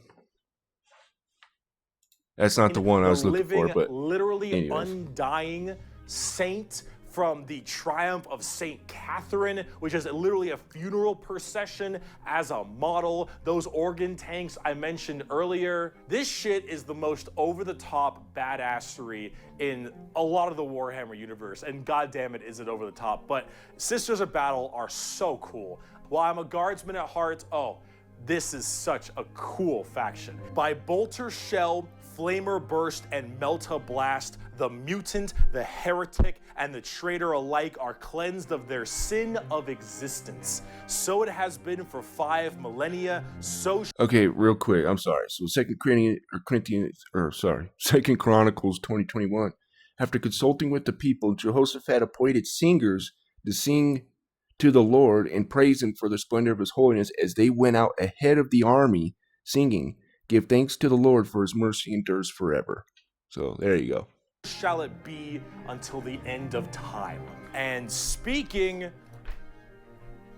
That's not the one I was looking for, but literally anyways. Undying saint from the triumph of Saint Catherine, which is literally a funeral procession as a model. Those organ tanks I mentioned earlier. This shit is the most over-the-top badassery in a lot of the Warhammer universe, and goddamn it, is it over the top. But Sisters of Battle are so cool. While I'm a guardsman at heart, this is such a cool faction. By Bolter Shell, Flamer Burst, and Melta Blast, the mutant, the heretic, and the traitor alike are cleansed of their sin of existence. So it has been for 5 millennia, so... Okay, real quick, I'm sorry. So 2 Chronicles 2021. After consulting with the people, Jehoshaphat appointed singers to sing to the Lord and praise him for the splendor of his holiness as they went out ahead of the army, singing, Give thanks to the Lord, for his mercy endures forever. So there you go. Shall it be until the end of time. And speaking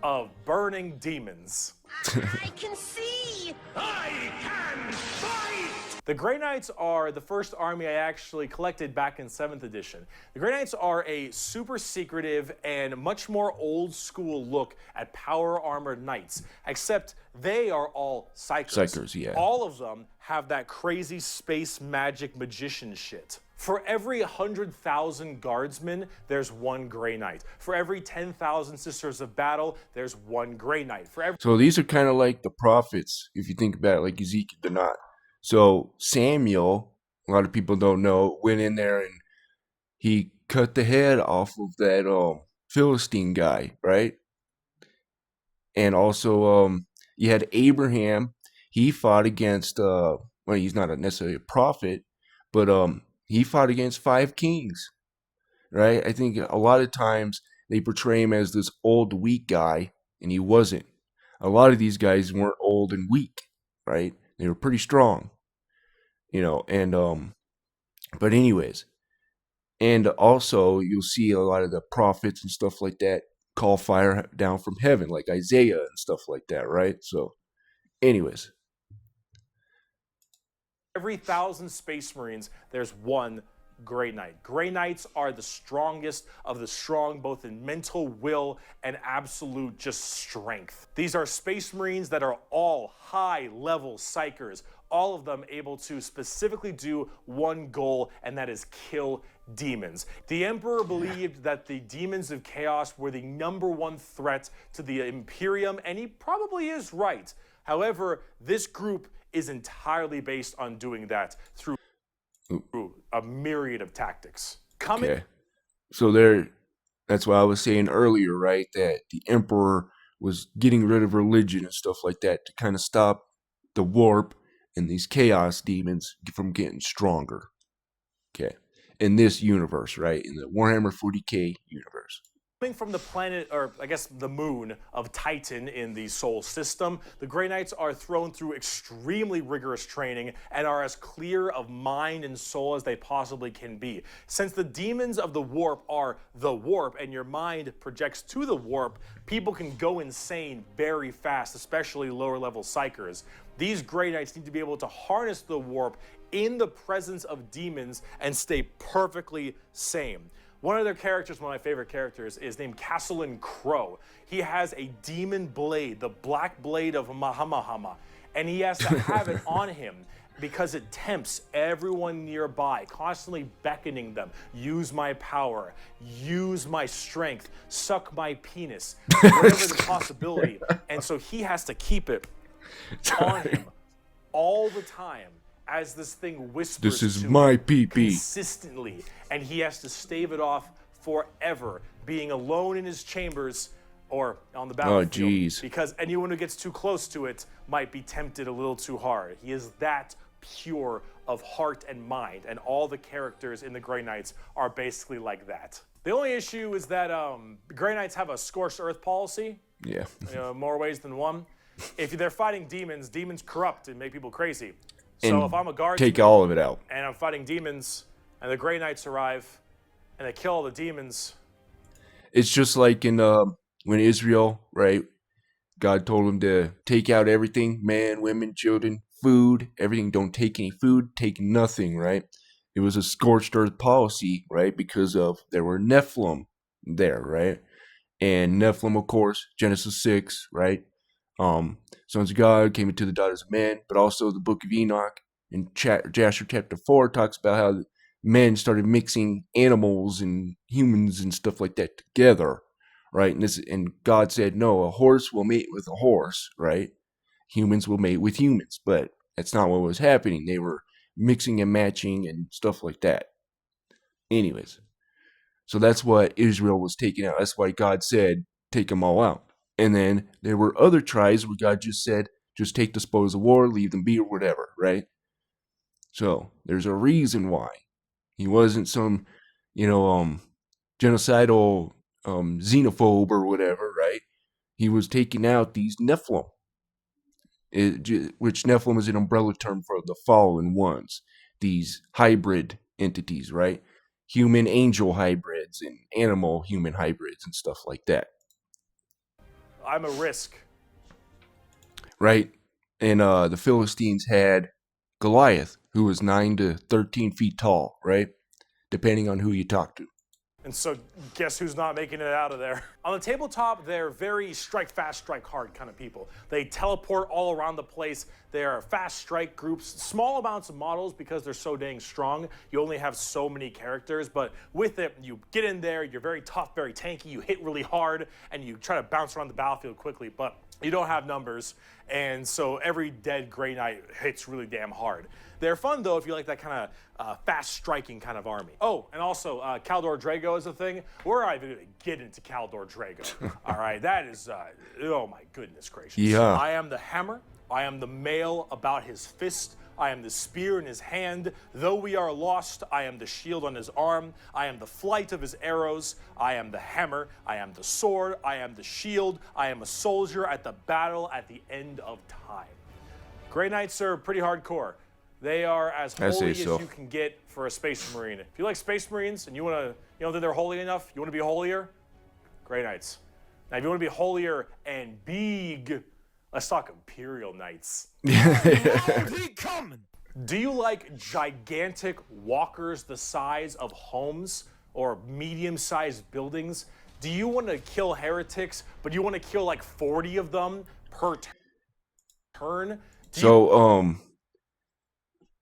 of burning demons, I can see! I can fight! the Grey Knights are the first army I actually collected back in 7th edition. The Grey Knights are a super secretive and much more old school look at power armored knights, except they are all psychers. Psychers, yeah. All of them have that crazy space magic magician shit. For every 100,000 guardsmen, there's one Grey Knight. For every 10,000 Sisters of Battle, there's one Grey Knight. So these are kind of like the prophets, if you think about it, like Ezekiel did not. So Samuel, a lot of people don't know, went in there and he cut the head off of that Philistine guy, right? And also you had Abraham. He fought against, well, he's not necessarily a prophet, but he fought against 5 kings, right? I think a lot of times they portray him as this old, weak guy, and he wasn't. A lot of these guys weren't old and weak, right? They were pretty strong, and but anyways, and also you'll see a lot of the prophets and stuff like that call fire down from heaven, like Isaiah and stuff like that, right? So Anyways. Every 1,000 Space Marines, there's one Grey Knight. Grey Knights are the strongest of the strong, both in mental will and absolute just strength. These are Space Marines that are all high-level psychers, all of them able to specifically do one goal, and that is kill demons. The Emperor believed that the demons of chaos were the #1 threat to the Imperium, and he probably is right. However, this group is entirely based on doing that through a myriad of tactics. Okay. So that's what I was saying earlier, right? That the Emperor was getting rid of religion and stuff like that to kind of stop the warp and these chaos demons from getting stronger. Okay. In this universe, right? In the Warhammer 40k universe. Coming from the planet, or I guess the moon of Titan in the Sol system, the Grey Knights are thrown through extremely rigorous training and are as clear of mind and soul as they possibly can be. Since the demons of the warp are the warp and your mind projects to the warp, people can go insane very fast, especially lower level psychers. These Grey Knights need to be able to harness the warp in the presence of demons and stay perfectly sane. One of their characters, one of my favorite characters, is named Castellan Crow. He has a demon blade, the black blade of Mahamahama, and he has to have it on him because it tempts everyone nearby, constantly beckoning them. Use my power, use my strength, suck my penis, whatever the possibility. And so he has to keep it on him all the time, as this thing whispers This is to my him PP. consistently, and he has to stave it off forever, being alone in his chambers or on the battlefield. Oh, jeez. Because anyone who gets too close to it might be tempted a little too hard. He is that pure of heart and mind, and all the characters in the Grey Knights are basically like that. The only issue is that the Grey Knights have a scorched earth policy. Yeah. More ways than one. If they're fighting demons, demons corrupt and make people crazy. So And if I'm a guardsman take all of it out. and I'm fighting demons, and the Grey Knights arrive, and they kill all the demons. It's just like in when Israel, right? God told him to take out everything, man, women, children, food, everything. Don't take any food, take nothing, right? It was a scorched earth policy, right? Because there were Nephilim there, right? And Nephilim, of course, Genesis 6, right? Sons of God came into the daughters of men, but also the book of Enoch in Jasher chapter 4 talks about how men started mixing animals and humans and stuff like that together, right? And God said, no, a horse will mate with a horse, right? Humans will mate with humans, but that's not what was happening. They were mixing and matching and stuff like that. Anyways, so that's what Israel was taking out. That's why God said, take them all out. And then there were other tribes where God just said, just take the spoils of war, leave them be, or whatever, right? So there's a reason why. He wasn't some, genocidal xenophobe or whatever, right? He was taking out these Nephilim, which Nephilim is an umbrella term for the fallen ones, these hybrid entities, right? Human angel hybrids and animal human hybrids and stuff like that. I'm a risk. Right? And the Philistines had Goliath, who was 9 to 13 feet tall, right? Depending on who you talk to. And so guess who's not making it out of there? On the tabletop, they're very strike fast, strike hard kind of people. They teleport all around the place. They are fast strike groups, small amounts of models because they're so dang strong. You only have so many characters, but with it, you get in there, you're very tough, very tanky, you hit really hard, and you try to bounce around the battlefield quickly, but you don't have numbers, and so every dead Grey Knight hits really damn hard. They're fun, though, if you like that kind of fast-striking kind of army. Oh, and also, Caldor Drago is a thing. We're not even going to get into Caldor Drago. All right, that is, oh my goodness gracious. Yeah. I am the hammer. I am the mail about his fist. I am the spear in his hand. Though we are lost, I am the shield on his arm. I am the flight of his arrows. I am the hammer. I am the sword. I am the shield. I am a soldier at the battle at the end of time. Grey Knights are pretty hardcore. They are as holy as you can get for a Space Marine. If you like Space Marines and you want to, you don't think they're holy enough, you want to be holier, Grey Knights. Now, if you want to be holier and big, Let's talk Imperial Knights. He coming. Do you like gigantic walkers the size of homes or medium-sized buildings? Do you want to kill heretics, but you want to kill like 40 of them per turn? So,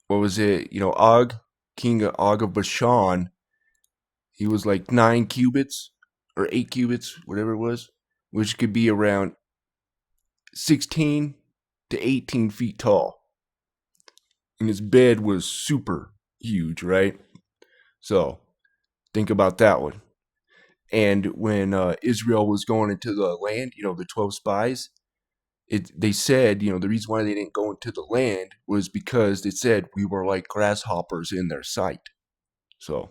what was it? You know, Og, King of Og of Bashan, he was like 9 cubits or 8 cubits, whatever it was, which could be around 16 to 18 feet tall. And his bed was super huge, right? So, think about that one. And when Israel was going into the land, you know, the 12 spies, they said, you know, the reason why they didn't go into the land was because it said we were like grasshoppers in their sight. So,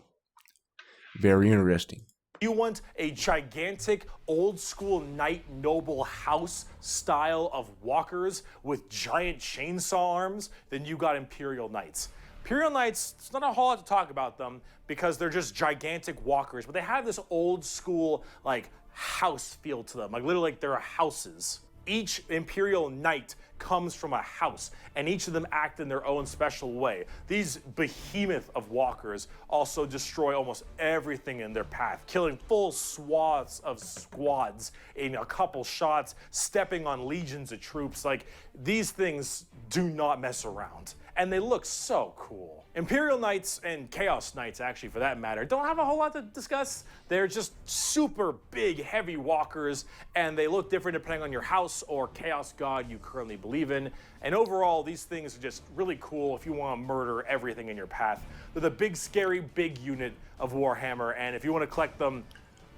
very interesting. You want a gigantic old school knight noble house style of walkers with giant chainsaw arms, then you got Imperial Knights. Imperial Knights, it's not a whole lot to talk about them because they're just gigantic walkers, but they have this old school like house feel to them, like literally like they're houses. Each Imperial Knight comes from a house, and each of them act in their own special way. These behemoth of walkers also destroy almost everything in their path, killing full swaths of squads in a couple shots, stepping on legions of troops. Like, these things do not mess around, and they look so cool. Imperial Knights and Chaos Knights, actually, for that matter, don't have a whole lot to discuss. They're just super big, heavy walkers, and they look different depending on your house or chaos god you currently believe in. And overall, these things are just really cool if you want to murder everything in your path. They're the big, scary, big unit of Warhammer, and if you want to collect them,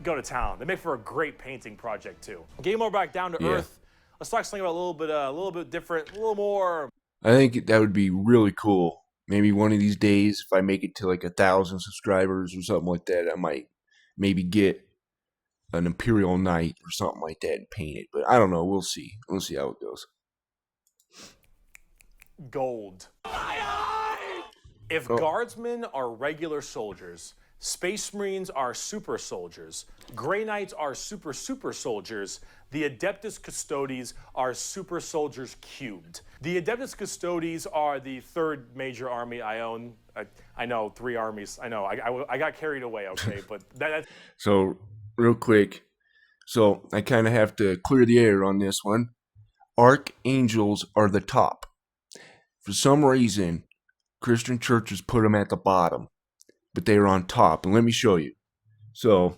go to town. They make for a great painting project, too. Getting more back down to earth, let's talk something about a little bit different, a little more... I think that would be really cool. Maybe one of these days, if I make it to like 1,000 subscribers or something like that, I might maybe get an Imperial Knight or something like that and paint it. But I don't know. We'll see. We'll see how it goes. Gold. If guardsmen are regular soldiers, Space Marines are super soldiers, Grey Knights are super soldiers, the Adeptus Custodes are super soldiers cubed. The Adeptus Custodes are the third major army I own. I know, 3 armies. I know, I got carried away, okay, but that's... So, real quick. So, I kind of have to clear the air on this one. Archangels are the top. For some reason, Christian churches put them at the bottom, but they are on top. And let me show you. So,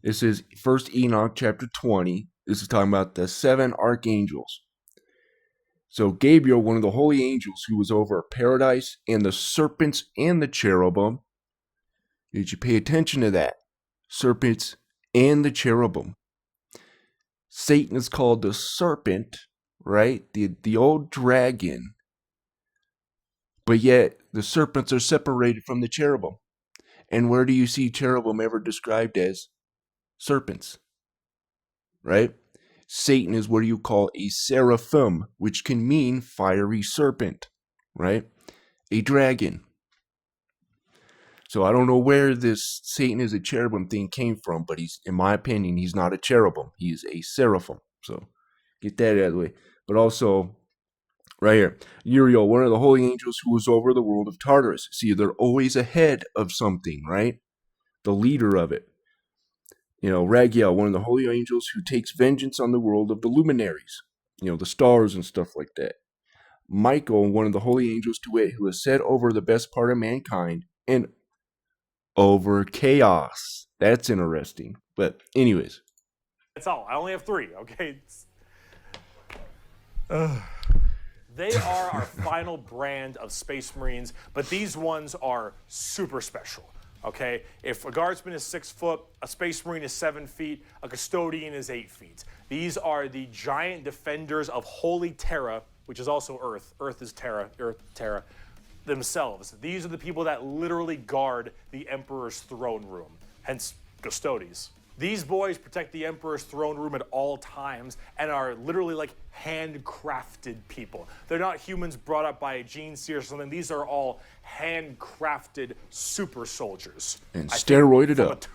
this is 1 Enoch chapter 20. This is talking about the 7 archangels. So, Gabriel, one of the holy angels who was over paradise and the serpents and the cherubim. Did you pay attention to that? Serpents and the cherubim. Satan is called the serpent, right? The old dragon. But yet, the serpents are separated from the cherubim. And where do you see cherubim ever described as serpents? Right? Satan is what you call a seraphim, which can mean fiery serpent. Right? A dragon. So I don't know where this Satan is a cherubim thing came from, but he's, in my opinion, he's not a cherubim. He's a seraphim. So get that out of the way. But also... right here, Uriel, one of the holy angels who was over the world of Tartarus. See, they're always ahead of something, right? The leader of it. You know, Ragiel, one of the holy angels who takes vengeance on the world of the luminaries. You know, the stars and stuff like that. Michael, one of the holy angels to wit, who is set over the best part of mankind and over chaos. That's interesting. But anyways. That's all. I only have 3, okay? They are our final brand of Space Marines, but these ones are super special, okay? If a guardsman is 6 foot, a Space Marine is 7 feet, a custodian is 8 feet. These are the giant defenders of Holy Terra, which is also Earth. Earth is Terra, themselves. These are the people that literally guard the Emperor's throne room, hence Custodes. These boys protect the Emperor's throne room at all times and are literally like handcrafted people. They're not humans brought up by a gene seer or something. These are all handcrafted super soldiers. And steroided up.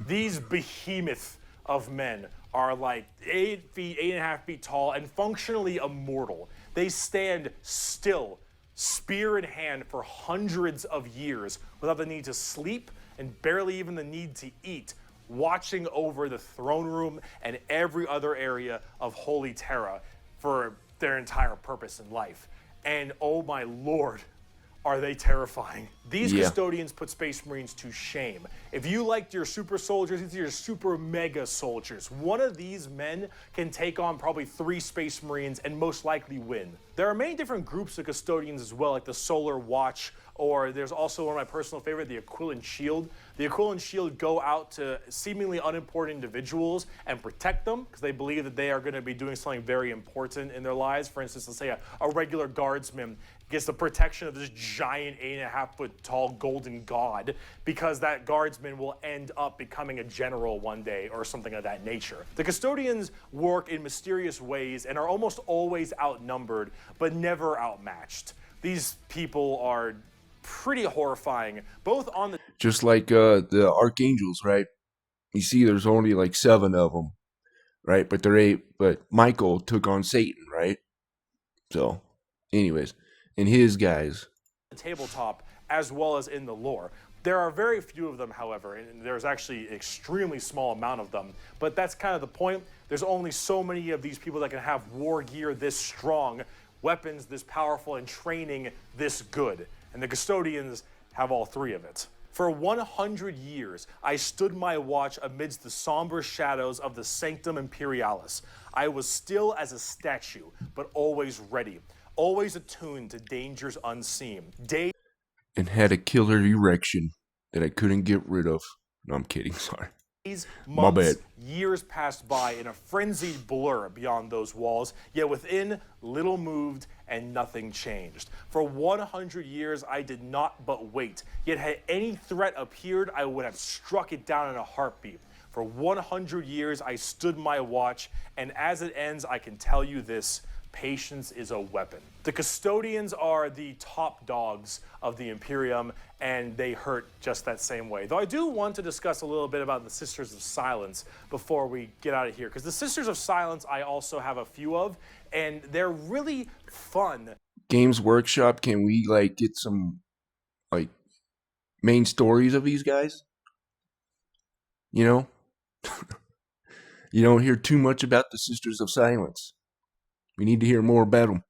These behemoth of men are like 8 feet, 8.5 feet tall, and functionally immortal. They stand still, spear in hand, for hundreds of years without the need to sleep and barely even the need to eat, watching over the throne room and every other area of Holy Terra for their entire purpose in life. And oh my lord, are they terrifying. These custodians put Space Marines to shame. If you liked your super soldiers, these are your super mega soldiers. One of these men can take on probably 3 Space Marines and most likely win. There are many different groups of custodians as well, like the Solar Watch, or there's also one of my personal favorite, the Aquilian Shield. The Aquilian Shield go out to seemingly unimportant individuals and protect them because they believe that they are going to be doing something very important in their lives. For instance, let's say a regular guardsman gets the protection of this giant 8.5-foot tall golden god because that guardsman will end up becoming a general one day or something of that nature. The custodians work in mysterious ways and are almost always outnumbered, but never outmatched. These people are pretty horrifying, both on the... Just like the archangels, right? You see, there's only like 7 of them, right? But but Michael took on Satan, right? So, anyways, and his guys. tabletop as well as in the lore. There are very few of them, however, and there's actually an extremely small amount of them, but that's kind of the point. There's only so many of these people that can have war gear this strong, weapons this powerful, and training this good. And the custodians have all 3 of it. For 100 years, I stood my watch amidst the somber shadows of the Sanctum Imperialis. I was still as a statue, but always ready, always attuned to dangers unseen. And had a killer erection that I couldn't get rid of. No, I'm kidding, sorry. My bad. Years passed by in a frenzied blur beyond those walls, yet within little moved and nothing changed. For 100 years I did not but wait, yet had any threat appeared, I would have struck it down in a heartbeat. For 100 years I stood my watch, and as it ends I can tell you this: patience is a weapon. The custodians are the top dogs of the Imperium, and they hurt just that same way. Though I do want to discuss a little bit about the Sisters of Silence before we get out of here, because the Sisters of Silence I also have a few of, and they're really fun. Games Workshop, can we like get some like main stories of these guys? You know? You don't hear too much about the Sisters of Silence. We need to hear more about them.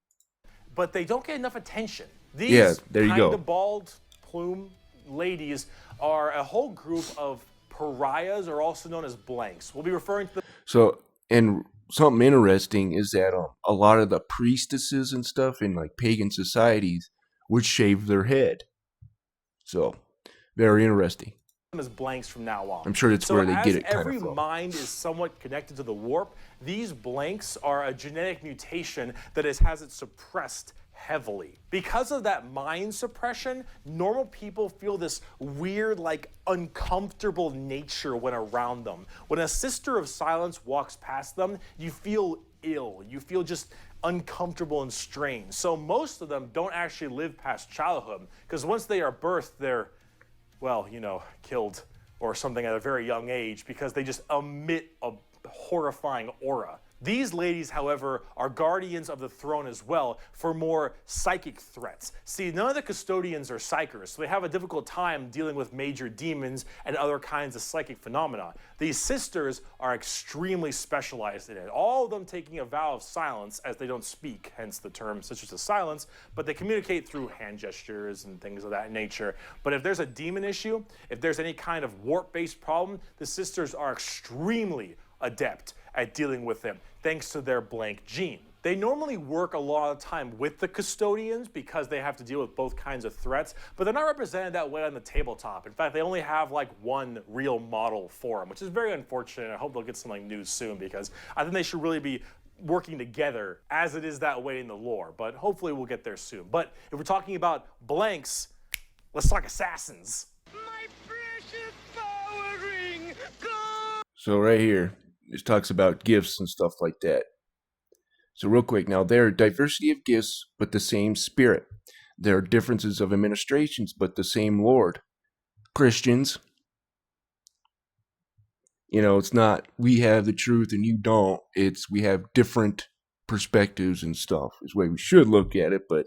But they don't get enough attention. These there you kind go. of bald plume ladies are a whole group of pariahs, or also known as blanks. We'll be referring to them. So, and something interesting is that a lot of the priestesses and stuff in like pagan societies would shave their head. So, very interesting. As blanks from now on. I'm sure that's where they get it kind of every from. mind is somewhat connected to the warp, these blanks are a genetic mutation that has it suppressed heavily. Because of that mind suppression, normal people feel this weird, like, uncomfortable nature when around them. When a Sister of Silence walks past them, you feel ill. You feel just uncomfortable and strange. So most of them don't actually live past childhood, because once they are birthed, they're, well, you know, killed or something at a very young age because they just emit a horrifying aura. These ladies, however, are guardians of the throne as well for more psychic threats. See, none of the custodians are psychers, so they have a difficult time dealing with major demons and other kinds of psychic phenomena. These sisters are extremely specialized in it, all of them taking a vow of silence as they don't speak, hence the term Sisters of Silence, but they communicate through hand gestures and things of that nature. But if there's a demon issue, if there's any kind of warp-based problem, the sisters are extremely adept at dealing with them, thanks to their blank gene. They normally work a lot of time with the custodians because they have to deal with both kinds of threats, but they're not represented that way on the tabletop. In fact, they only have like one real model for them, which is very unfortunate. I hope they'll get something new soon, because I think they should really be working together as it is that way in the lore, but hopefully we'll get there soon. But if we're talking about blanks, let's talk assassins. My precious power ring! Go! So right here, it talks about gifts and stuff like that. So real quick, now there are diversity of gifts, but the same spirit. There are differences of administrations, but the same Lord. Christians. You know, it's not we have the truth and you don't. It's we have different perspectives and stuff is the way we should look at it, but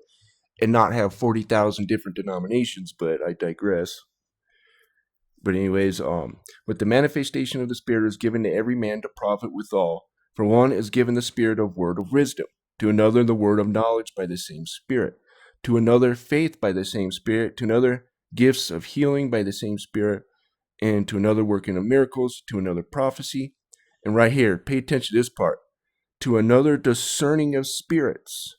and not have 40,000 different denominations, but I digress. But anyways, but the manifestation of the Spirit is given to every man to profit withal. For one is given the Spirit of word of wisdom, to another the word of knowledge by the same Spirit, to another faith by the same Spirit, to another gifts of healing by the same Spirit, and to another working of miracles, to another prophecy. And right here, pay attention to this part. To another discerning of spirits.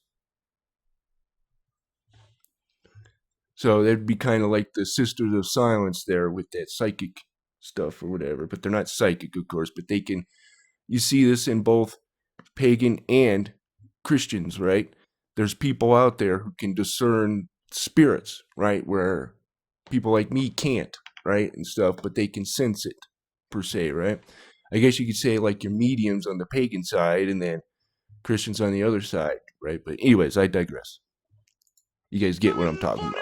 So they'd be kind of like the Sisters of Silence there with that psychic stuff or whatever. But they're not psychic, of course. But they can, you see this in both pagan and Christians, right? There's people out there who can discern spirits, right? Where people like me can't, right? And stuff, but they can sense it, per se, right? I guess you could say like your mediums on the pagan side and then Christians on the other side, right? But anyways, I digress. You guys get what I'm talking about.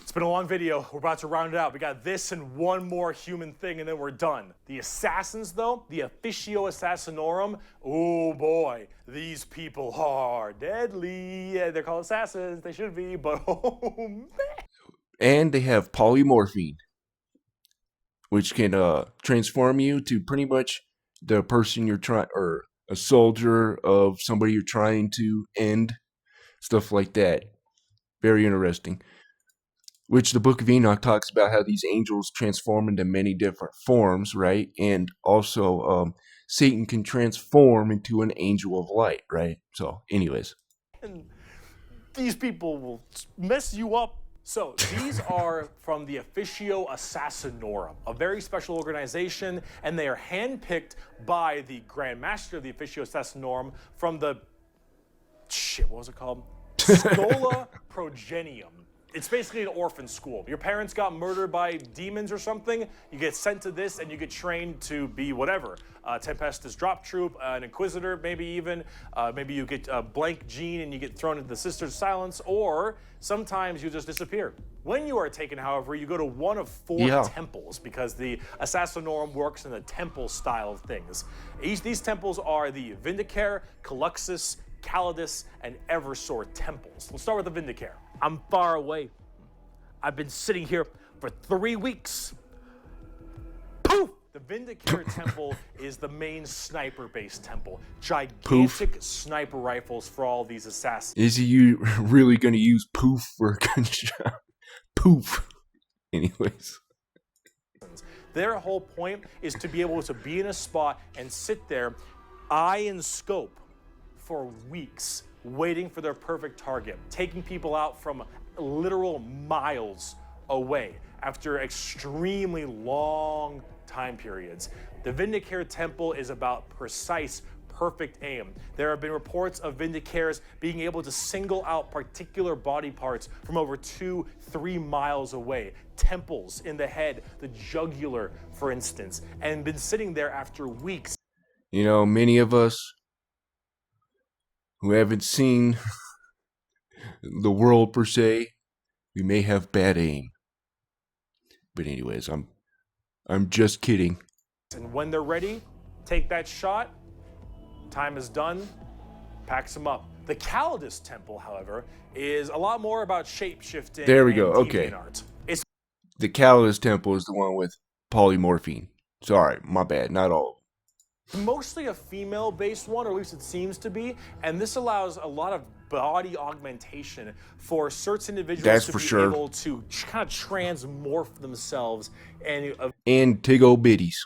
It's been a long video. We're about to round it out. We got this and one more human thing, and then we're done. The assassins, though, the Officio Assassinorum, oh boy, these people are deadly. Yeah, they're called assassins. They should be, but oh man. And they have polymorphine, which can transform you to pretty much the person you're trying, or a soldier of somebody you're trying to end, stuff like that. Very interesting. Which the Book of Enoch talks about how these angels transform into many different forms, right? And also Satan can transform into an angel of light, right? So anyways. And these people will mess you up. So these are from the Officio Assassinorum, a very special organization, and they are handpicked by the Grand Master of the Officio Assassinorum from the, what was it called? Schola Progenium. It's basically an orphan school. Your parents got murdered by demons or something, you get sent to this and you get trained to be whatever. Tempestus Drop Troop, an Inquisitor, maybe even. Maybe you get a blank gene and you get thrown into the Sisters of Silence, or sometimes you just disappear. When you are taken, however, you go to one of four temples, because the Assassinorum works in the temple style of things. These temples are the Vindicare, Caluxus, Calidus, and Eversor temples. Let's start with the Vindicare. I'm far away. I've been sitting here for 3 weeks. Poof! The Vindicare temple is the main sniper-based temple. Gigantic sniper rifles for all these assassins. Is you really going to use poof for a gunshot? Poof. Anyways. Their whole point is to be able to be in a spot and sit there, eye and scope, for weeks, waiting for their perfect target, taking people out from literal miles away after extremely long time periods. The Vindicare Temple is about precise, perfect aim. There have been reports of Vindicares being able to single out particular body parts from over 2-3 miles away. Temples in the head, the jugular, for instance, and been sitting there after weeks. You know, many of us who haven't seen the world per se, we may have bad aim. But anyways, I'm just kidding. And when they're ready, take that shot. Time is done. Packs them up. The Calidus Temple, however, is a lot more about shape-shifting. There we go. Okay. Art. The Calidus Temple is the one with polymorphine. Sorry, my bad. Not all. Mostly a female-based one, or at least it seems to be, and this allows a lot of body augmentation for certain individuals to be able to kind of transmorph themselves and tiggle bitties.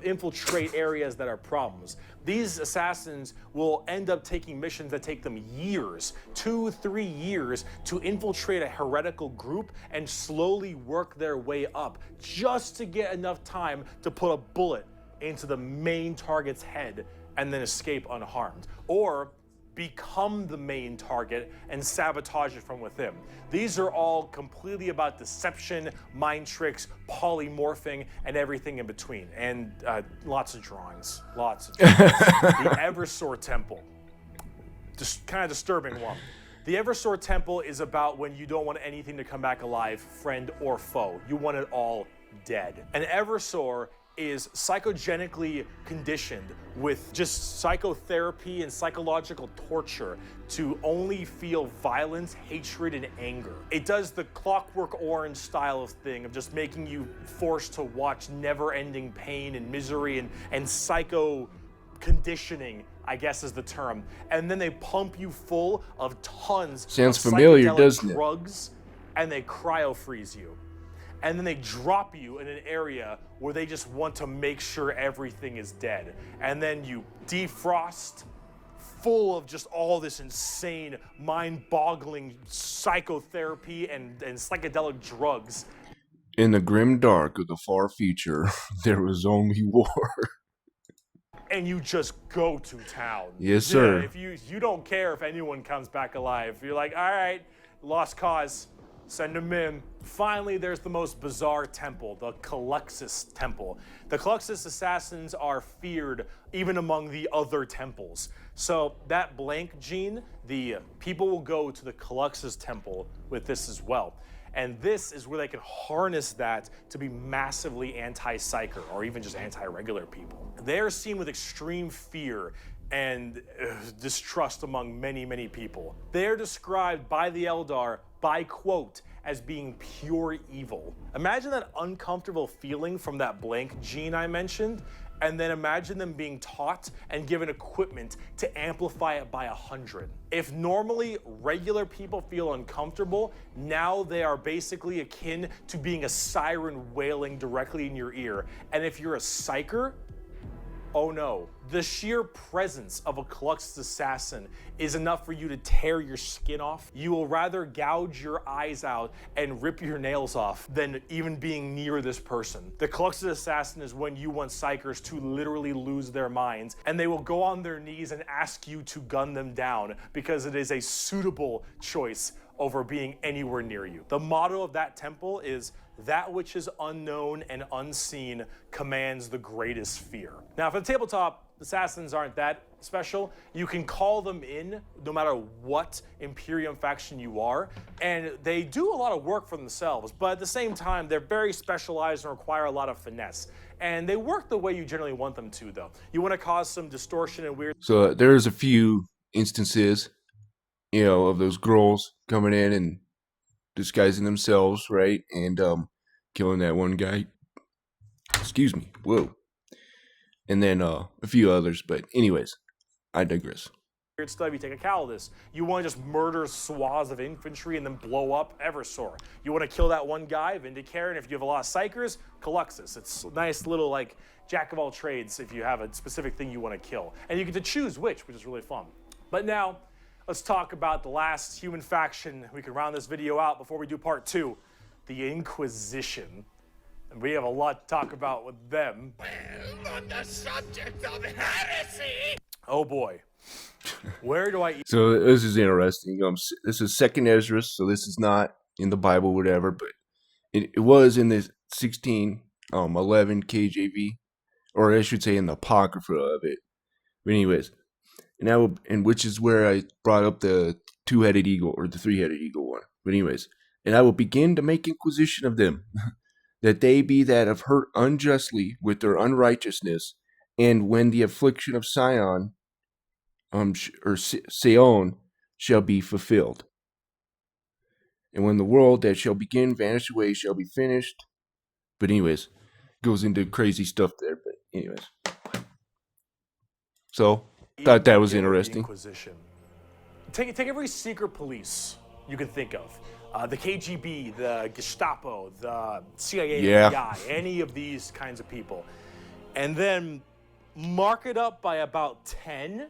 Infiltrate areas that are problems. These assassins will end up taking missions that take them years, 2-3 years, to infiltrate a heretical group and slowly work their way up, just to get enough time to put a bullet into the main target's head and then escape unharmed, or become the main target and sabotage it from within. These are all completely about deception, mind tricks, polymorphing, and everything in between, and lots of drawings. The Eversor Temple, just kind of disturbing one. The Eversor Temple is about when you don't want anything to come back alive, friend or foe. You want it all dead. An Eversor is psychogenically conditioned with just psychotherapy and psychological torture to only feel violence, hatred, and anger. It does the Clockwork Orange style of thing of just making you forced to watch never-ending pain and misery and psycho conditioning, I guess is the term. And then they pump you full of tons Sounds of familiar, psychedelic doesn't it? drugs, and they cryo freeze you. And then they drop you in an area where they just want to make sure everything is dead. And then you defrost, full of just all this insane, mind-boggling psychotherapy and psychedelic drugs. In the grim dark of the far future, there was only war. And you just go to town. Yes, sir. Yeah, if you don't care if anyone comes back alive. You're like, all right, lost cause. Send them in. Finally, there's the most bizarre temple, the Caluxus Temple. The Caluxus assassins are feared even among the other temples. So that blank gene, the people will go to the Caluxus Temple with this as well. And this is where they can harness that to be massively anti-psyker or even just anti-regular people. They are seen with extreme fear and distrust among many, many people. They are described by the Eldar by quote as being pure evil. Imagine that uncomfortable feeling from that blank gene I mentioned, and then imagine them being taught and given equipment to amplify it by 100. If normally regular people feel uncomfortable, now they are basically akin to being a siren wailing directly in your ear. And if you're a psyker, oh no, the sheer presence of a Caluxus assassin is enough for you to tear your skin off. You will rather gouge your eyes out and rip your nails off than even being near this person. The Caluxus assassin is when you want psychers to literally lose their minds, and they will go on their knees and ask you to gun them down because it is a suitable choice over being anywhere near you. The motto of that temple is, "That which is unknown and unseen commands the greatest fear." Now, for the tabletop, assassins aren't that special. You can call them in no matter what Imperium faction you are, and they do a lot of work for themselves, but at the same time, they're very specialized and require a lot of finesse. And they work the way you generally want them to, though. You want to cause some distortion and weird. So there's a few instances, of those girls coming in and disguising themselves, right? And killing that one guy. Excuse me. Whoa. And then a few others, but anyways, I digress. Weird stuff. You take a Calidus. You want to just murder swaths of infantry and then blow up Eversor. You want to kill that one guy, Vindicator, and if you have a lot of psychers, Caluxus. It's a nice little like jack of all trades if you have a specific thing you want to kill. And you get to choose which is really fun. But now, let's talk about the last human faction. We can round this video out before we do part 2, the Inquisition. And we have a lot to talk about with them. On the subject of heresy! Oh boy. Where do I... So this is interesting. This is Second Ezra, so this is not in the Bible, whatever, but it was in the 1611 KJV, or I should say in the Apocrypha of it. But anyways, and which is where I brought up the two-headed eagle, or the three-headed eagle one. But anyways, and I will begin to make inquisition of them, that they be that have hurt unjustly with their unrighteousness, and when the affliction of Sion, or Sion, shall be fulfilled. And when the world that shall begin vanish away shall be finished. But anyways, goes into crazy stuff there. But anyways, so thought that was interesting. Inquisition. Take every secret police you can think of. The KGB, the Gestapo, the CIA, FBI, any of these kinds of people. And then mark it up by about 10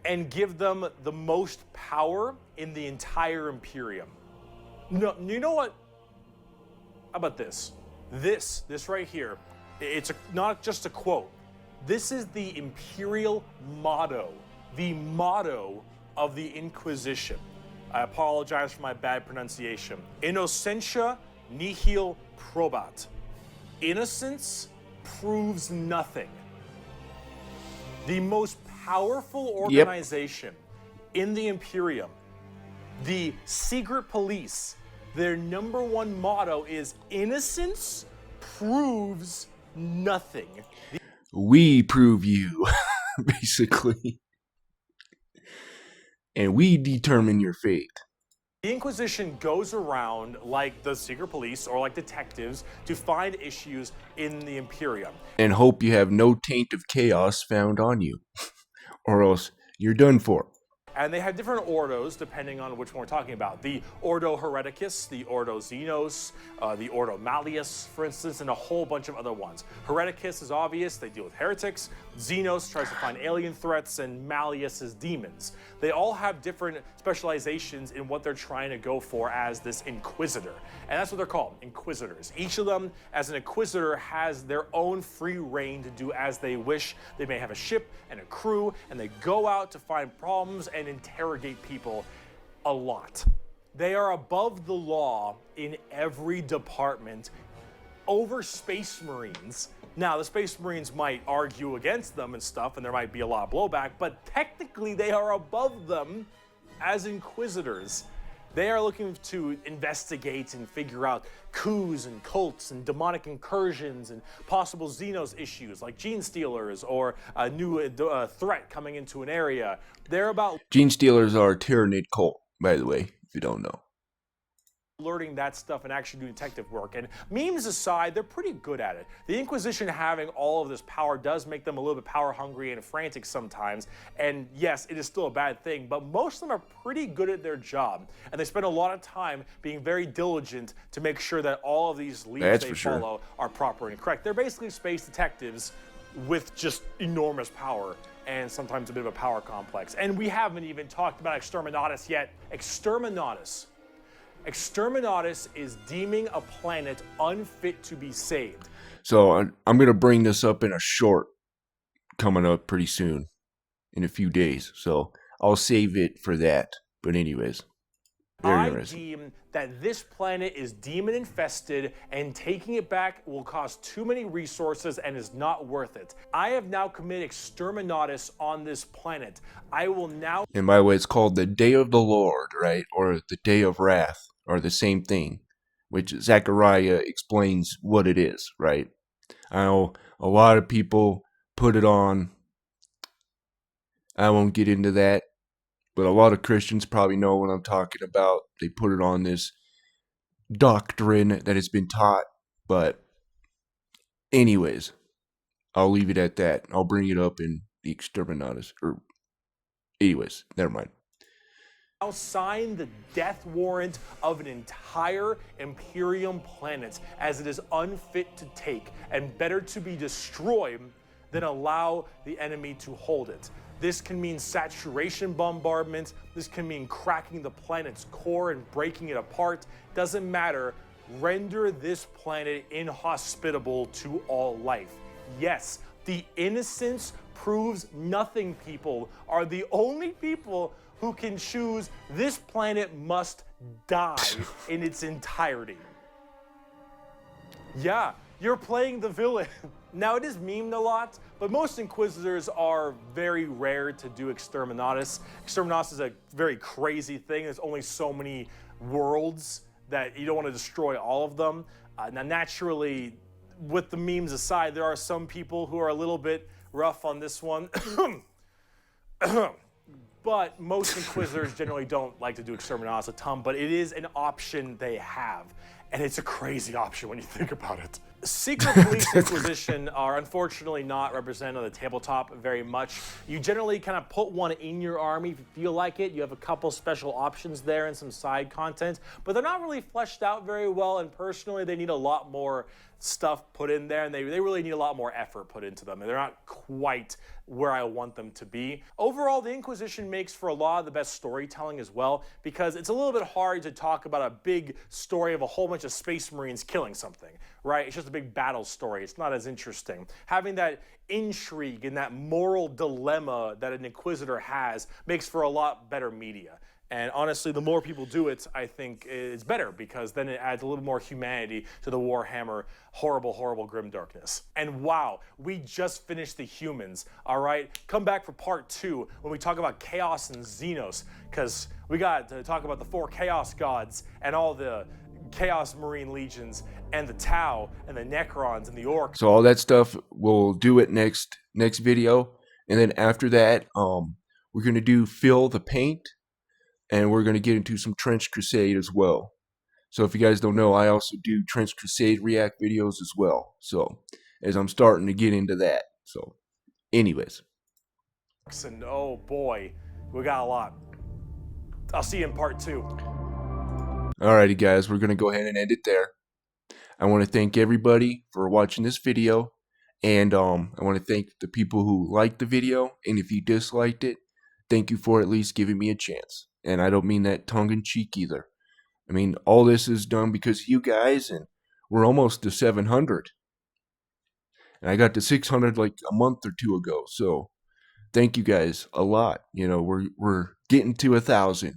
and give them the most power in the entire Imperium. No, you know what? How about this? This right here, it's not just a quote. This is the Imperial motto, the motto of the Inquisition. I apologize for my bad pronunciation. Innocentia nihil probat. Innocence proves nothing. The most powerful organization in the Imperium, the secret police, their #1 motto is innocence proves nothing. We prove you, basically. And we determine your fate. The Inquisition goes around like the secret police or like detectives to find issues in the Imperium. And hope you have no taint of chaos found on you. Or else you're done for. And they have different ordos depending on which one we're talking about. The Ordo Hereticus, the Ordo Xenos, the Ordo Malleus, for instance, and a whole bunch of other ones. Hereticus is obvious, they deal with heretics. Xenos tries to find alien threats, and Malleus is demons. They all have different specializations in what they're trying to go for as this Inquisitor. And that's what they're called, Inquisitors. Each of them, as an Inquisitor, has their own free reign to do as they wish. They may have a ship and a crew, and they go out to find problems and interrogate people a lot. They are above the law in every department over Space Marines. Now, the Space Marines might argue against them and stuff, and there might be a lot of blowback, but technically they are above them as Inquisitors. They are looking to investigate and figure out coups and cults and demonic incursions and possible Xenos issues like gene stealers or a new threat coming into an area. They're about Gene stealers are a Tyranid cult, by the way, if you don't know. learning that stuff and actually doing detective work. And memes aside, they're pretty good at it. The Inquisition having all of this power does make them a little bit power hungry and frantic sometimes. And yes, it is still a bad thing, but most of them are pretty good at their job. And they spend a lot of time being very diligent to make sure that all of these leads they follow are proper and correct. They're basically space detectives with just enormous power and sometimes a bit of a power complex. And we haven't even talked about Exterminatus yet. Exterminatus is deeming a planet unfit to be saved. So I'm going to bring this up in a short coming up pretty soon, in a few days. So I'll save it for that. But anyways, very interesting. I deem that this planet is demon infested and taking it back will cost too many resources and is not worth it. I have now committed Exterminatus on this planet. I will now... And by the way, it's called the Day of the Lord, right? Or the Day of Wrath. Are the same thing, which Zechariah explains what it is, right? I know a lot of people put it on. I won't get into that, but a lot of Christians probably know what I'm talking about. They put it on this doctrine that has been taught, but anyways, I'll leave it at that. I'll bring it up in the Exterminatus, or anyways, never mind. Now sign the death warrant of an entire Imperium planet as it is unfit to take and better to be destroyed than allow the enemy to hold it. This can mean saturation bombardment. This can mean cracking the planet's core and breaking it apart. Doesn't matter. Render this planet inhospitable to all life. Yes, the innocents proves nothing people are the only people who can choose this planet must die in its entirety. Yeah, you're playing the villain. Now, it is memed a lot, but most Inquisitors are very rare to do Exterminatus. Exterminatus is a very crazy thing. There's only so many worlds that you don't want to destroy all of them. Now, naturally, with the memes aside, there are some people who are a little bit rough on this one. But most Inquisitors generally don't like to do Exterminatus a ton, but it is an option they have. And it's a crazy option when you think about it. Secret Police Inquisition are unfortunately not represented on the tabletop very much. You generally kind of put one in your army if you feel like it. You have a couple special options there and some side content, but they're not really fleshed out very well, and personally they need a lot more stuff put in there, and they really need a lot more effort put into them, and they're not quite where I want them to be. Overall, the Inquisition makes for a lot of the best storytelling as well, because it's a little bit hard to talk about a big story of a whole bunch of Space Marines killing something, right? It's just a big battle story. It's not as interesting. Having that intrigue and that moral dilemma that an Inquisitor has makes for a lot better media. And honestly, the more people do it, I think it's better, because then it adds a little more humanity to the Warhammer horrible, horrible grimdarkness. And wow, we just finished the humans, all right? Come back for part 2 when we talk about Chaos and Xenos, because we got to talk about the 4 Chaos Gods and all the Chaos Marine Legions and the Tau and the Necrons and the Orcs. So all that stuff, we'll do it next video. And then after that, we're going to do Fill the Paint. And we're going to get into some Trench Crusade as well. So if you guys don't know, I also do Trench Crusade react videos as well. So as I'm starting to get into that. So anyways. And oh boy, we got a lot. I'll see you in part 2. Alrighty guys, we're going to go ahead and end it there. I want to thank everybody for watching this video. And I want to thank the people who liked the video. And if you disliked it, thank you for at least giving me a chance. And I don't mean that tongue-in-cheek either. I mean, all this is done because of you guys, and we're almost to 700. And I got to 600 like a month or two ago, so thank you guys a lot. You know, we're getting to 1,000,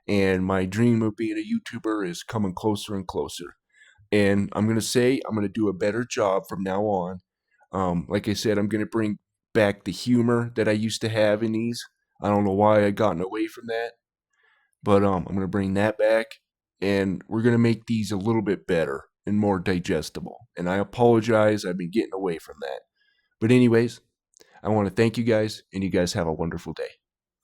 and my dream of being a YouTuber is coming closer and closer. And I'm going to say I'm going to do a better job from now on. Like I said, I'm going to bring back the humor that I used to have in these. I don't know why I've gotten away from that. But I'm going to bring that back, and we're going to make these a little bit better and more digestible. And I apologize, I've been getting away from that. But anyways, I want to thank you guys, and you guys have a wonderful day.